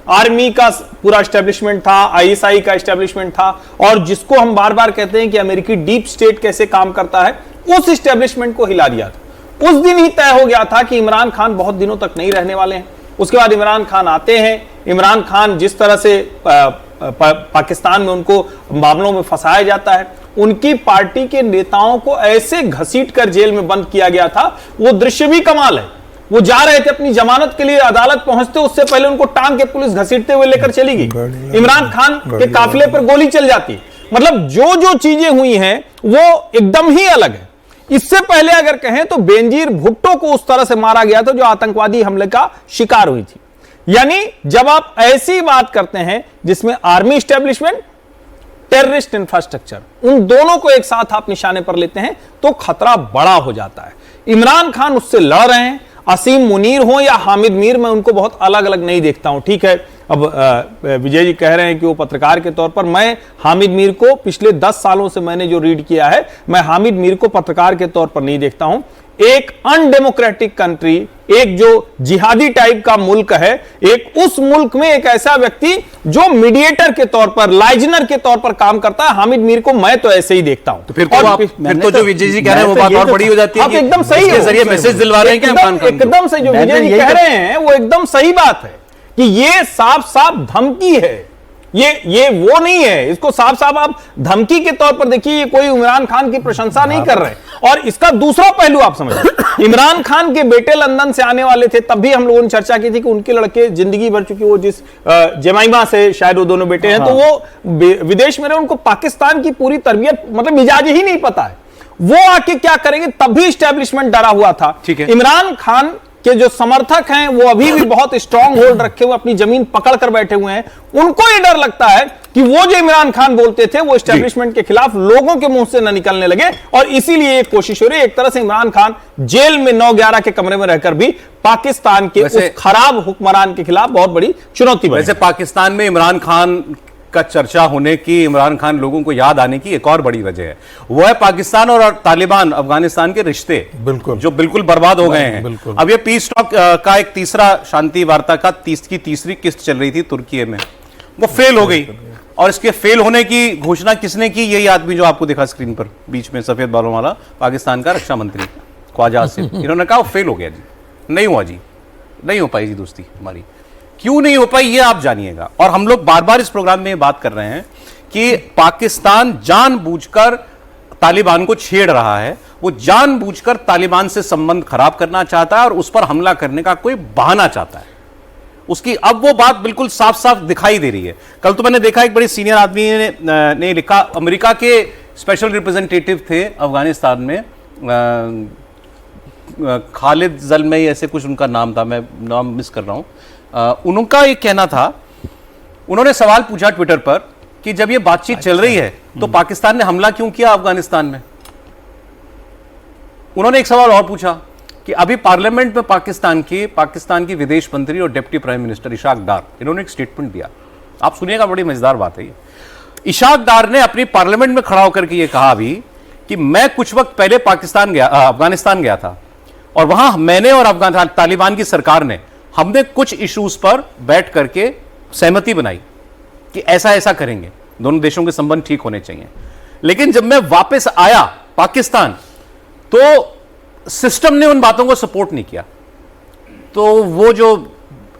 आर्मी का पूरा एस्टेब्लिशमेंट था, आईएसआई का एस्टेब्लिशमेंट था, और जिसको हम बार बार कहते हैं कि अमेरिकी डीप स्टेट कैसे काम करता है, उस एस्टेब्लिशमेंट को हिला दिया था। उस दिन ही तय हो गया था कि इमरान खान बहुत दिनों तक नहीं रहने वाले हैं। उसके बाद इमरान खान आते हैं। इमरान खान जिस तरह से पाकिस्तान में उनको मामलों में फंसाया जाता है, उनकी पार्टी के नेताओं को ऐसे घसीट कर जेल में बंद किया गया था, वो दृश्य भी कमाल है। वो जा रहे थे अपनी जमानत के लिए, अदालत पहुंचते उससे पहले उनको टांग के पुलिस घसीटते हुए लेकर चली गई। इमरान खान के काफिले पर गोली चल जाती। मतलब जो जो चीजें हुई हैं वो एकदम ही अलग है। इससे पहले अगर कहें तो बेनजीर भुट्टो को उस तरह से मारा गया था जो आतंकवादी हमले का शिकार हुई थी। यानी जब आप ऐसी बात करते हैं जिसमें आर्मी एस्टेब्लिशमेंट, टेररिस्ट इंफ्रास्ट्रक्चर, उन दोनों को एक साथ आप निशाने पर लेते हैं तो खतरा बड़ा हो जाता है। इमरान खान उससे लड़ रहे हैं। आसिम मुनीर हो या हामिद मीर, मैं उनको बहुत अलग अलग नहीं देखता हूं। ठीक है, अब विजय जी कह रहे हैं कि वो पत्रकार के तौर पर, मैं हामिद मीर को पिछले 10 सालों से मैंने जो रीड किया है, मैं हामिद मीर को पत्रकार के तौर पर नहीं देखता हूं। एक अनडेमोक्रेटिक कंट्री, एक जो जिहादी टाइप का मुल्क है, एक उस मुल्क में एक ऐसा व्यक्ति जो मीडिएटर के तौर पर, लाइजनर के तौर पर काम करता है, हामिद मीर को मैं तो ऐसे ही देखता हूं। तो फिर तो जो विजय जी कह रहे हैं वो बात और बड़ी हो जाती है। आप एकदम सही है, जरिए मैसेज दिलवा रहे हैं क्या इमरान खान को? एकदम सही जो विजय जी कह रहे हैं वो एकदम सही बात है कि ये साफ साफ धमकी है। ये वो नहीं है, इसको साफ साफ आप धमकी के तौर पर देखिए। ये कोई इमरान खान की प्रशंसा नहीं कर रहे। और इसका दूसरा पहलू आप समझिए, इमरान खान के बेटे लंदन से आने वाले थे, तब भी हम लोगों ने चर्चा की थी कि उनके लड़के जिंदगी भर, चूंकि वो जिस जमाइमा से शायद वो दोनों बेटे हैं, तो वो विदेश में रहे, उनको पाकिस्तान की पूरी तरबियत, मतलब मिजाज ही नहीं पता है, वो आके क्या करेंगे, तब भी एस्टेब्लिशमेंट डरा हुआ था। इमरान खान के जो समर्थक हैं वो अभी भी बहुत स्ट्रांग होल्ड रखे हुए, अपनी जमीन पकड़ कर बैठे हुए हैं। उनको ये डर लगता है कि वो जो इमरान खान बोलते थे वो एस्टेब्लिशमेंट के खिलाफ लोगों के मुंह से न निकलने लगे, और इसीलिए एक कोशिश हो रही है। एक तरह से इमरान खान जेल में 9-11 के कमरे में रहकर भी पाकिस्तान के उस खराब हुक्मरान के खिलाफ बहुत बड़ी चुनौती बनी। वैसे पाकिस्तान में इमरान खान का चर्चा होने की, इमरान खान लोगों को याद आने की एक और बड़ी वजह है, वो है पाकिस्तान और तालिबान अफगानिस्तान के रिश्ते, जो बिल्कुल बर्बाद हो गए हैं। अब ये पीस टॉक का एक तीसरा शांति वार्ता का तीसरी किस्त चल रही थी तुर्की में, वो फेल हो गई। और इसके फेल होने की घोषणा किसने की? यही आदमी जो आपको दिखा स्क्रीन पर बीच में सफेद बालों वाला, पाकिस्तान का रक्षा मंत्री ख्वाजा आसिफ। इन्होंने कहा फेल हो गया जी, नहीं हुआ जी, नहीं हो पाई जी दोस्ती हमारी। क्यों नहीं हो पाई ये आप जानिएगा। और हम लोग बार बार इस प्रोग्राम में बात कर रहे हैं कि पाकिस्तान जानबूझकर तालिबान को छेड़ रहा है, वो जानबूझकर तालिबान से संबंध खराब करना चाहता है और उस पर हमला करने का कोई बहाना चाहता है। उसकी अब वो बात बिल्कुल साफ साफ दिखाई दे रही है। कल तो मैंने देखा एक बड़ी सीनियर आदमी ने लिखा, अमेरिका के स्पेशल रिप्रेजेंटेटिव थे अफगानिस्तान में, खालिद जलमई ऐसे कुछ उनका नाम था, मैं नाम मिस कर रहा हूं। उनका ये कहना था, उन्होंने सवाल पूछा ट्विटर पर कि जब ये बातचीत चल रही है तो पाकिस्तान ने हमला क्यों किया अफगानिस्तान में। उन्होंने एक सवाल और पूछा कि अभी पार्लियामेंट में पाकिस्तान की विदेश मंत्री और डिप्टी प्राइम मिनिस्टर इशाक डार, इन्होंने एक स्टेटमेंट दिया, आप सुनिएगा, बड़ी मजेदार बात है ये। इशाक डार ने अपनी पार्लियामेंट में खड़ा होकर के ये कहा अभी कि मैं कुछ वक्त पहले अफगानिस्तान गया था और वहां मैंने और तालिबान की सरकार ने हमने कुछ इश्यूज पर बैठ करके सहमति बनाई कि ऐसा ऐसा करेंगे, दोनों देशों के संबंध ठीक होने चाहिए। लेकिन जब मैं वापस आया पाकिस्तान तो सिस्टम ने उन बातों को सपोर्ट नहीं किया। तो वो जो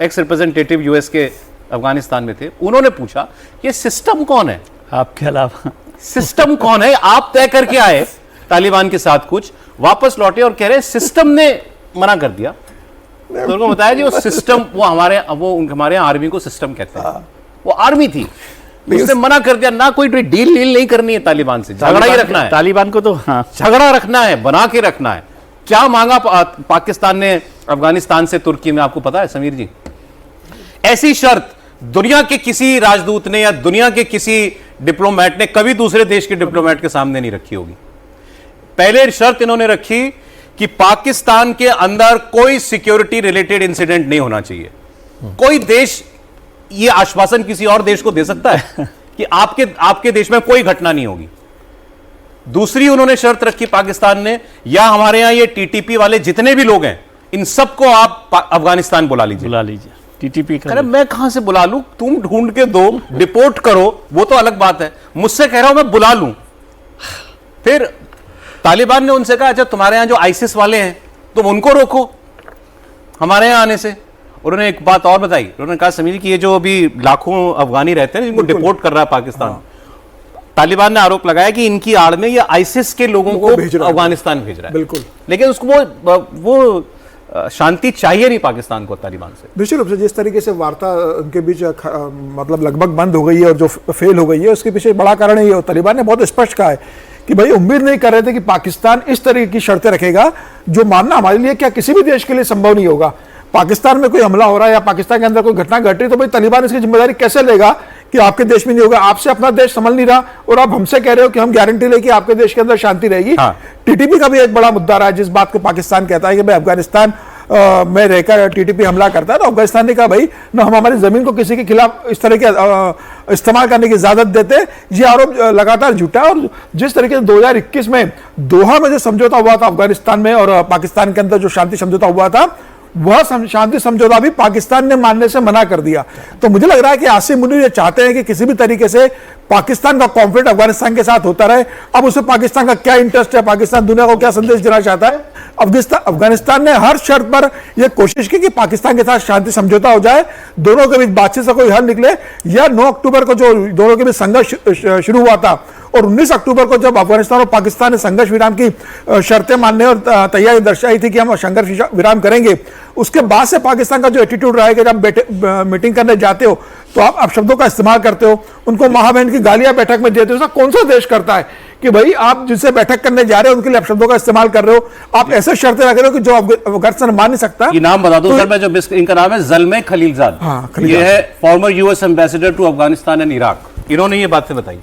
एक्स रिप्रेजेंटेटिव यूएस के अफगानिस्तान में थे, उन्होंने पूछा ये सिस्टम कौन है आपके अलावा, सिस्टम कौन है? आप तय करके आए तालिबान के साथ, कुछ वापस लौटे और कह रहे सिस्टम ने मना कर दिया। तो उनको बताया जी वो सिस्टम, वो हमारे यहाँ आर्मी को सिस्टम कहते हैं, वो आर्मी थी, उसने मना कर दिया। ना कोई डील नहीं करनी है तालिबान से, झगड़ा ही रखना है तालिबान को, तो हाँ झगड़ा रखना है, बना के रखना है। क्या मांगा पाकिस्तान ने अफगानिस्तान से तुर्की में, आपको पता है समीर जी? ऐसी शर्त दुनिया के किसी राजदूत ने या दुनिया के किसी डिप्लोमेट ने कभी दूसरे देश के डिप्लोमेट के सामने नहीं रखी होगी। पहले शर्त इन्होंने रखी कि पाकिस्तान के अंदर कोई सिक्योरिटी रिलेटेड इंसिडेंट नहीं होना चाहिए। कोई देश ये आश्वासन किसी और देश को दे सकता है कि आपके देश में कोई घटना नहीं होगी। दूसरी उन्होंने शर्त रखी पाकिस्तान ने, या हमारे यहां ये टीटीपी वाले जितने भी लोग हैं इन सबको आप अफगानिस्तान बुला लीजिए। टीटीपी का, अरे मैं कहां से बुला लूं, तुम ढूंढ के दो, डिपोर्ट करो, वो तो अलग बात है, मुझसे कह रहा हूं मैं बुला लूं। फिर तालिबान ने उनसे कहा अच्छा तुम्हारे यहां जो आईसिस वाले हैं तुम उनको रोको हमारे यहां आने से। उन्होंने एक बात और बताई, उन्होंने कहा समीर कि ये जो अभी लाखों अफगानी रहते हैं जिनको डिपोर्ट कर रहा है पाकिस्तान, तालिबान ने आरोप लगाया कि इनकी आड़ में ये आईसिस के लोगों को अफगानिस्तान भेज रहा है। बिल्कुल, लेकिन उसको वो शांति चाहिए नहीं पाकिस्तान को तालिबान से। निश्चित रूप से जिस तरीके से वार्ता उनके बीच मतलब लगभग बंद हो गई है और जो फेल हो गई है, उसके पीछे बड़ा कारण है ये। तालिबान ने बहुत स्पष्ट कहा है कि भाई उम्मीद नहीं कर रहे थे कि पाकिस्तान इस तरीके की शर्तें रखेगा जो मानना हमारे लिए क्या किसी भी देश के लिए संभव नहीं होगा। पाकिस्तान में कोई हमला हो रहा है या पाकिस्तान के अंदर कोई घटना घट रही है तो भाई तालिबान इसकी जिम्मेदारी कैसे लेगा कि आपके देश में नहीं होगा? आपसे अपना देश संभल नहीं रहा और आप हमसे कह रहे हो कि हम गारंटी ले कि आपके देश के अंदर शांति रहेगी। टीटीपी का भी एक बड़ा मुद्दा रहा है, जिस बात को पाकिस्तान कहता है कि भाई अफगानिस्तान में रहकर टीटीपी हमला करता है, तो अफगानिस्तान ने कहा भाई ना हम हमारी जमीन को किसी के खिलाफ इस तरह के इस्तेमाल करने की इजाजत देते। ये आरोप लगातार झूठा है। और जिस तरीके से 2021 में दोहा में जो समझौता हुआ था अफगानिस्तान में और पाकिस्तान के अंदर जो शांति समझौता हुआ था, वह शांति समझौता भी पाकिस्तान ने मानने से मना कर दिया। तो मुझे लग रहा है कि आसिम मुनीर ये चाहते हैं कि किसी भी तरीके से पाकिस्तान का कॉन्फ्लिक्ट अफगानिस्तान के साथ होता रहे। अब उसमें पाकिस्तान का क्या इंटरेस्ट है, पाकिस्तान दुनिया को क्या संदेश देना चाहता है? अफगानिस्तान ने हर शर्त पर यह कोशिश की कि पाकिस्तान के साथ शांति समझौता हो जाए, दोनों के बीच बातचीत से कोई हल निकले। या 9 अक्टूबर को जो दोनों के बीच संघर्ष शुरू हुआ था और 19 अक्टूबर को जब अफगानिस्तान और पाकिस्तान ने संघर्ष विराम की शर्तें मानने और तैयारी दर्शाई थी कि हम संघर्ष विराम करेंगे, उसके बाद से पाकिस्तान का जो एटीट्यूड रहा है कि जब मीटिंग करने जाते हो तो आप अपशब्दों का इस्तेमाल करते हो, उनको मां बहन की गालियां बैठक में देते हो। कौन सा देश करता है कि भाई आप जिनसे बैठक करने जा रहे हो उनके लिए अपशब्दों का इस्तेमाल कर रहे हो? आप ऐसे शर्तें रख रहे हो कि जो अफगानिस्तान मान नहीं सकता। ये नाम बता दो सर, मैं जो इनका नाम है ज़ल्मे खलीलजाद। ये है former US ambassador to Afghanistan and Iraq. इन्होंने ये बातें बताई।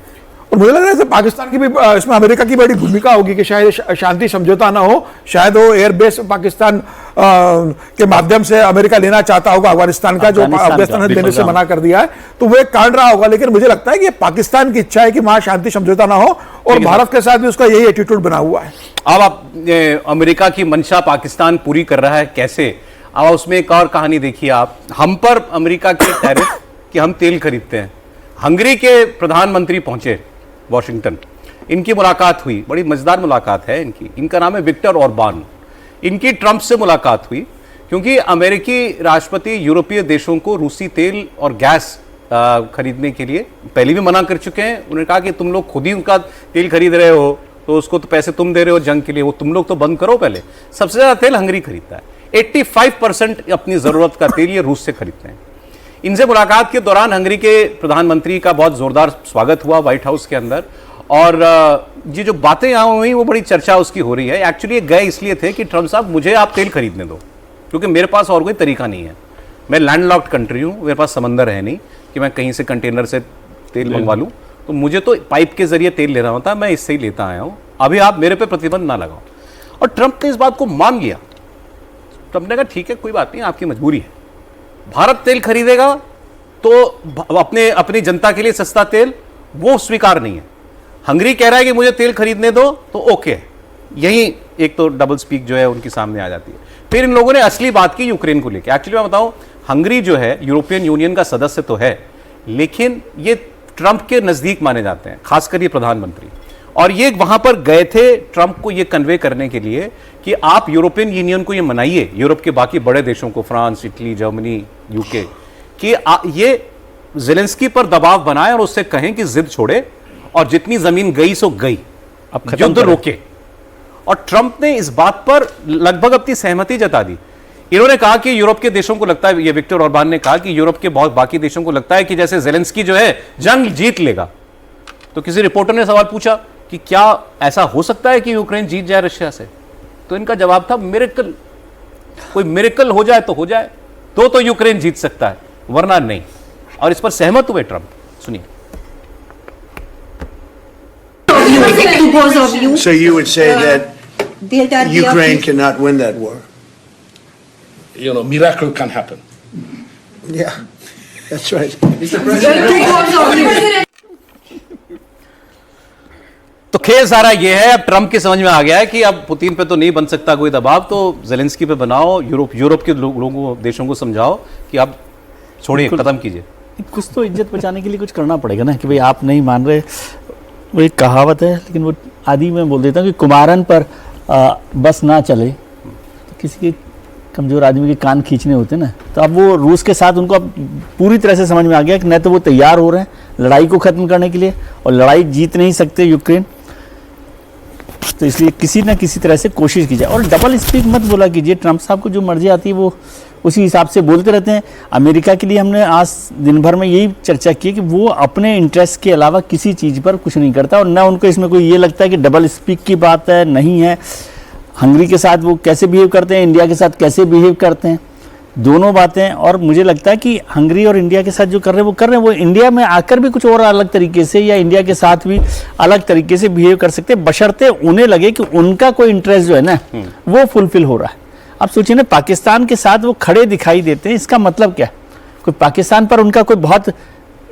और मुझे लग रहा है पाकिस्तान की भी इसमें अमेरिका की बड़ी भूमिका होगी कि शायद शांति समझौता ना हो, शायद वो एयरबेस पाकिस्तान के माध्यम से अमेरिका लेना चाहता होगा अफगानिस्तान का, जो अफगानिस्तान ने देने से मना कर दिया है, तो वो एक कारण रहा होगा। लेकिन मुझे लगता है कि पाकिस्तान की इच्छा है कि वहां शांति समझौता ना हो और भारत के साथ भी उसका यही एटीट्यूड बना हुआ है। अब आप अमेरिका की मंशा पाकिस्तान पूरी कर रहा है कैसे? अब उसमें एक और कहानी देखिए आप, हम पर अमेरिका के टैरिफ कि हम तेल खरीदते हैं। हंगरी के प्रधानमंत्री पहुंचे वॉशिंगटन, इनकी मुलाकात हुई, बड़ी मजेदार मुलाकात है इनकी। इनका नाम है विक्टर ऑर्बान। इनकी ट्रंप से मुलाकात हुई क्योंकि अमेरिकी राष्ट्रपति यूरोपीय देशों को रूसी तेल और गैस खरीदने के लिए पहले भी मना कर चुके हैं। उन्होंने कहा कि तुम लोग खुद ही उनका तेल खरीद रहे हो तो उसको तो पैसे तुम दे रहे हो जंग के लिए, वो तुम लोग तो बंद करो पहले। सबसे ज्यादा तेल हंगरी खरीदता है, 85% अपनी जरूरत का तेल ये रूस से खरीदते हैं। इनसे मुलाकात के दौरान हंगरी के प्रधानमंत्री का बहुत जोरदार स्वागत हुआ व्हाइट हाउस के अंदर और ये जो बातें यहाँ हुई वो बड़ी चर्चा उसकी हो रही है। एक्चुअली गए इसलिए थे कि ट्रम्प साहब मुझे आप तेल खरीदने दो, क्योंकि मेरे पास और कोई तरीका नहीं है। मैं लैंडलॉक्ड कंट्री हूँ, मेरे पास समंदर है नहीं कि मैं कहीं से कंटेनर से तेल मंगवा लूँ, तो मुझे तो पाइप के जरिए तेल लेना होता है, मैं इससे ही लेता आया हूँ, अभी आप मेरे पे प्रतिबंध ना लगाओ। और ट्रम्प ने इस बात को मान लिया। ट्रम्प ने कहा ठीक है कोई बात नहीं, आपकी मजबूरी है, भारत तेल खरीदेगा तो अपनी जनता के लिए सस्ता तेल वो स्वीकार नहीं है। हंगरी कह रहा है कि मुझे तेल खरीदने दो तो ओके है। यही एक तो डबल स्पीक जो है उनकी सामने आ जाती है। फिर इन लोगों ने असली बात की यूक्रेन को लेकर। एक्चुअली मैं बताऊं, हंगरी जो है यूरोपियन यूनियन का सदस्य तो है, लेकिन ये ट्रंप के नजदीक माने जाते हैं, खासकर ये प्रधानमंत्री। और ये वहां पर गए थे ट्रंप को ये कन्वे करने के लिए कि आप यूरोपियन यूनियन को ये मनाइए, यूरोप के बाकी बड़े देशों को, फ्रांस, इटली, जर्मनी, यूके, कि ये ज़ेलेंस्की पर दबाव बनाए और उससे कहें कि जिद छोड़े और जितनी जमीन गई सो गई, अब युद्ध रोके। और ट्रंप ने इस बात पर लगभग अपनी सहमति जता दी। इन्होंने कहा कि यूरोप के देशों को लगता है, ये विक्टर ऑर्बान ने कहा कि यूरोप के बहुत बाकी देशों को लगता है कि जैसे ज़ेलेंस्की जो है जंग जीत लेगा। तो किसी रिपोर्टर ने सवाल पूछा कि क्या ऐसा हो सकता है कि यूक्रेन जीत जाए रशिया से, तो इनका जवाब था मिरेकल, कोई मिरेकल हो जाए तो हो जाए, तो यूक्रेन जीत सकता है वरना नहीं। और इस पर सहमत हुए ट्रंप। सुनिए। So you would say that Ukraine cannot win that war? You know, miracle can happen. Yeah, that's right. तो खेल सारा ये है, अब ट्रंप की समझ में आ गया है कि अब पुतिन पे तो नहीं बन सकता कोई दबाव, तो ज़ेलेंस्की पे बनाओ, यूरोप के लोगों देशों को समझाओ कि आप छोड़िए, खत्म कीजिए। कुछ तो इज्जत बचाने के लिए कुछ करना पड़ेगा ना, कि भाई आप नहीं मान रहे। वो एक कहावत है, लेकिन वो आदि मैं बोल देता हूँ कि कुमारन पर बस ना चले तो किसी के कमज़ोर आदमी के कान खींचने होते ना। तो अब वो रूस के साथ उनको अब पूरी तरह से समझ में आ गया कि न तो वो तैयार हो रहे हैं लड़ाई को ख़त्म करने के लिए, और लड़ाई जीत नहीं सकते यूक्रेन, तो इसलिए किसी न किसी तरह से कोशिश की जाए। और डबल स्पीक मत बोला कीजिए, ट्रंप साहब को जो मर्जी आती है वो उसी हिसाब से बोलते रहते हैं। अमेरिका के लिए हमने आज दिन भर में यही चर्चा की कि वो अपने इंटरेस्ट के अलावा किसी चीज़ पर कुछ नहीं करता, और ना उनको इसमें कोई ये लगता है कि डबल स्पीक की बात है, नहीं है। हंगरी के साथ वो कैसे बिहेव करते हैं, इंडिया के साथ कैसे बिहेव करते हैं, दोनों बातें। और मुझे लगता है कि हंगरी और इंडिया के साथ जो कर रहे हैं वो इंडिया में आकर भी कुछ और अलग तरीके से, या इंडिया के साथ भी अलग तरीके से बिहेव कर सकते हैं, बशर्ते उन्हें लगे कि उनका कोई इंटरेस्ट जो है ना वो फुलफिल हो रहा है। अब सोचिए ना, पाकिस्तान के साथ वो खड़े दिखाई देते हैं, इसका मतलब क्या है? कोई पाकिस्तान पर उनका कोई बहुत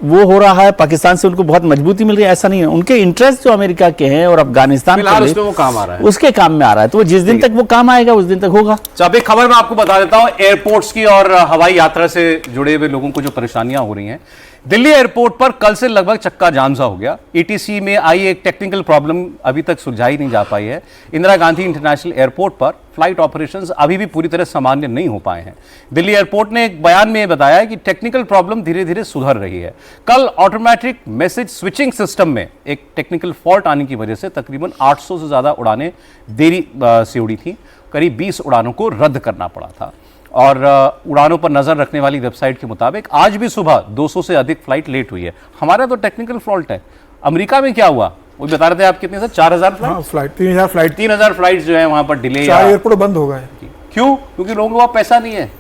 वो हो रहा है, पाकिस्तान से उनको बहुत मजबूती मिल रही है, ऐसा नहीं है। उनके इंटरेस्ट जो अमेरिका के हैं और अफगानिस्तान उसमें वो काम आ रहा है, उसके काम में आ रहा है, तो वो जिस दिन तक वो काम आएगा उस दिन तक होगा। अब एक खबर मैं आपको बता देता हूं, एयरपोर्ट्स की और हवाई यात्रा से जुड़े हुए लोगों को जो परेशानियां हो रही हैं। दिल्ली एयरपोर्ट पर कल से लगभग चक्का जाम सा हो गया। एटीसी में आई एक टेक्निकल प्रॉब्लम अभी तक सुलझाई नहीं जा पाई है। इंदिरा गांधी इंटरनेशनल एयरपोर्ट पर फ्लाइट ऑपरेशंस अभी भी पूरी तरह सामान्य नहीं हो पाए हैं। दिल्ली एयरपोर्ट ने एक बयान में बताया है कि टेक्निकल प्रॉब्लम धीरे धीरे सुधर रही है। कल ऑटोमेटिक मैसेज स्विचिंग सिस्टम में एक टेक्निकल फॉल्ट आने की वजह से तकरीबन 800 से ज्यादा उड़ानें देरी से उड़ी थी। करीब 20 उड़ानों को रद्द करना पड़ा था। और उड़ानों पर नजर रखने वाली वेबसाइट के मुताबिक आज भी सुबह 200 से अधिक फ्लाइट लेट हुई है। हमारा तो टेक्निकल फॉल्ट है। अमेरिका में क्या हुआ वो बता रहे थे आप, कितने सर? 4000 फ्लाइट, 3000 फ्लाइट जो है वहां पर डिले, एयरपोर्ट बंद हो गए। क्यों? क्योंकि लोगों के पास पैसा नहीं है।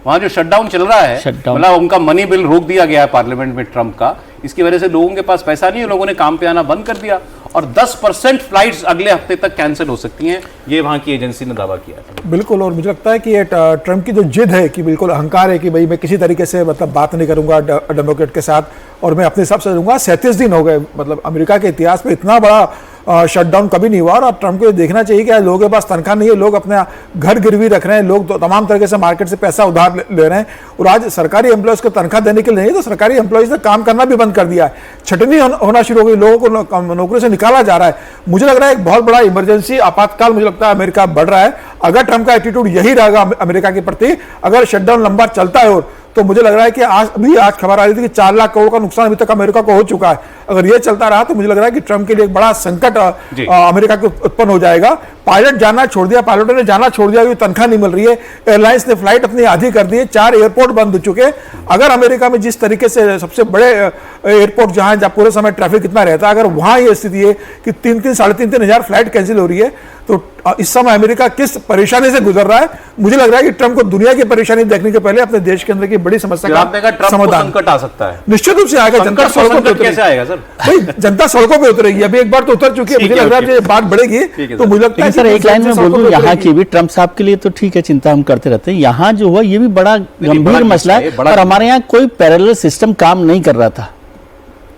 वहां जो शटडाउन चल रहा है, मतलब उनका मनी बिल रोक दिया गया है पार्लियामेंट में ट्रंप का, इसकी वजह से लोगों के पास पैसा नहीं है, लोगों ने काम पे आना बंद कर दिया। और 10% फ्लाइट्स अगले हफ्ते तक कैंसिल हो सकती हैं, ये वहां की एजेंसी ने दावा किया है। बिल्कुल, और मुझे लगता है कि ये ट्रंप की जो जिद है, कि बिल्कुल अहंकार है कि भाई मैं किसी तरीके से मतलब बात नहीं करूंगा डेमोक्रेट के साथ और मैं अपने हिसाब से लूंगा। 37 दिन हो गए, मतलब अमेरिका के इतिहास में इतना बड़ा शटडाउन कभी नहीं हुआ। और ट्रंप को ये देखना चाहिए कि लोगों के पास तनख्वाह नहीं है, लोग अपने घर गिरवी रख रहे हैं, लोग तो तमाम तरीके से मार्केट से पैसा उधार ले रहे हैं। और आज सरकारी एम्प्लॉयज को तनख्वाह देने के लिए नहीं, तो सरकारी एम्प्लॉयज ने काम करना भी बंद कर दिया है। छटनी होना शुरू हो गई, लोगों को नौकरी से निकाला जा रहा है। मुझे लग रहा है एक बहुत बड़ा इमरजेंसी आपातकाल मुझे लगता है अमेरिका बढ़ रहा है। अगर ट्रंप का एटीट्यूड यही रहेगा अमेरिका के प्रति, अगर शटडाउन लंबा चलता है और तो मुझे लग रहा है कि आज खबर आ रही थी कि 4 लाख करोड़ का नुकसान अभी तक अमेरिका को हो चुका है। अगर ये चलता रहा तो मुझे लग रहा है कि ट्रंप के लिए एक बड़ा संकट अमेरिका को उत्पन्न हो जाएगा। पायलट जाना छोड़ दिया, पायलटों ने जाना छोड़ दिया, तनख्वाह नहीं मिल रही है, एयरलाइंस ने फ्लाइट अपनी आधी कर दी है, 4 एयरपोर्ट बंद हो चुके। अगर अमेरिका में जिस तरीके से सबसे बड़े एयरपोर्ट जहां पूरे समय ट्रैफिक कितना रहता है, अगर वहां ये स्थिति है कि 3-3 साढ़े 3 हजार फ्लाइट कैंसिल हो रही है, तो इस समय अमेरिका किस परेशानी से गुजर रहा है। मुझे लग रहा है कि ट्रंप को दुनिया की परेशानी देखने के पहले अपने देश के अंदर की बड़ी समस्या का समाधान संकट आ सकता है। निश्चित रूप से आएगा। जनता सड़कों पे कैसे आएगा सर? भाई जनता सड़कों पे उतरेगी, अभी एक बार तो उतर चुकी है। मुझे लग रहा है बात बढ़ेगी तो मुझे लगता है सर एक लाइन में बोल दूं, यहाँ की भी ट्रंप साहब के लिए तो ठीक है, चिंता हम करते रहते हैं, यहाँ जो हुआ ये भी बड़ा गंभीर मसला है और हमारे यहाँ कोई पैरेलल सिस्टम काम नहीं कर रहा था।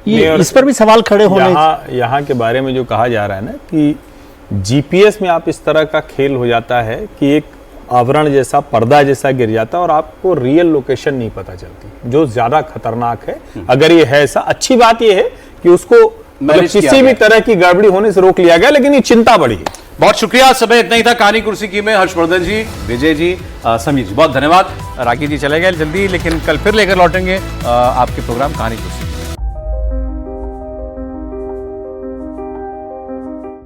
ये इस पर भी सवाल खड़े होने। यहाँ के बारे में जो कहा जा रहा है ना कि जीपीएस में आप इस तरह का खेल हो जाता है कि एक आवरण जैसा, पर्दा जैसा गिर जाता है और आपको रियल लोकेशन नहीं पता चलती, जो ज्यादा खतरनाक है। अगर ये है ऐसा, अच्छी बात ये है कि उसको किसी भी तरह की गड़बड़ी होने से रोक लिया गया, लेकिन ये चिंता बढ़ी है। बहुत शुक्रिया। समय इतना ही था कहानी कुर्सी की में। हर्षवर्धन जी, विजय जी, समीर जी, बहुत धन्यवाद। राकेश जी चले गए जल्दी, लेकिन कल फिर लेकर लौटेंगे आपके प्रोग्राम कहानी कुर्सी।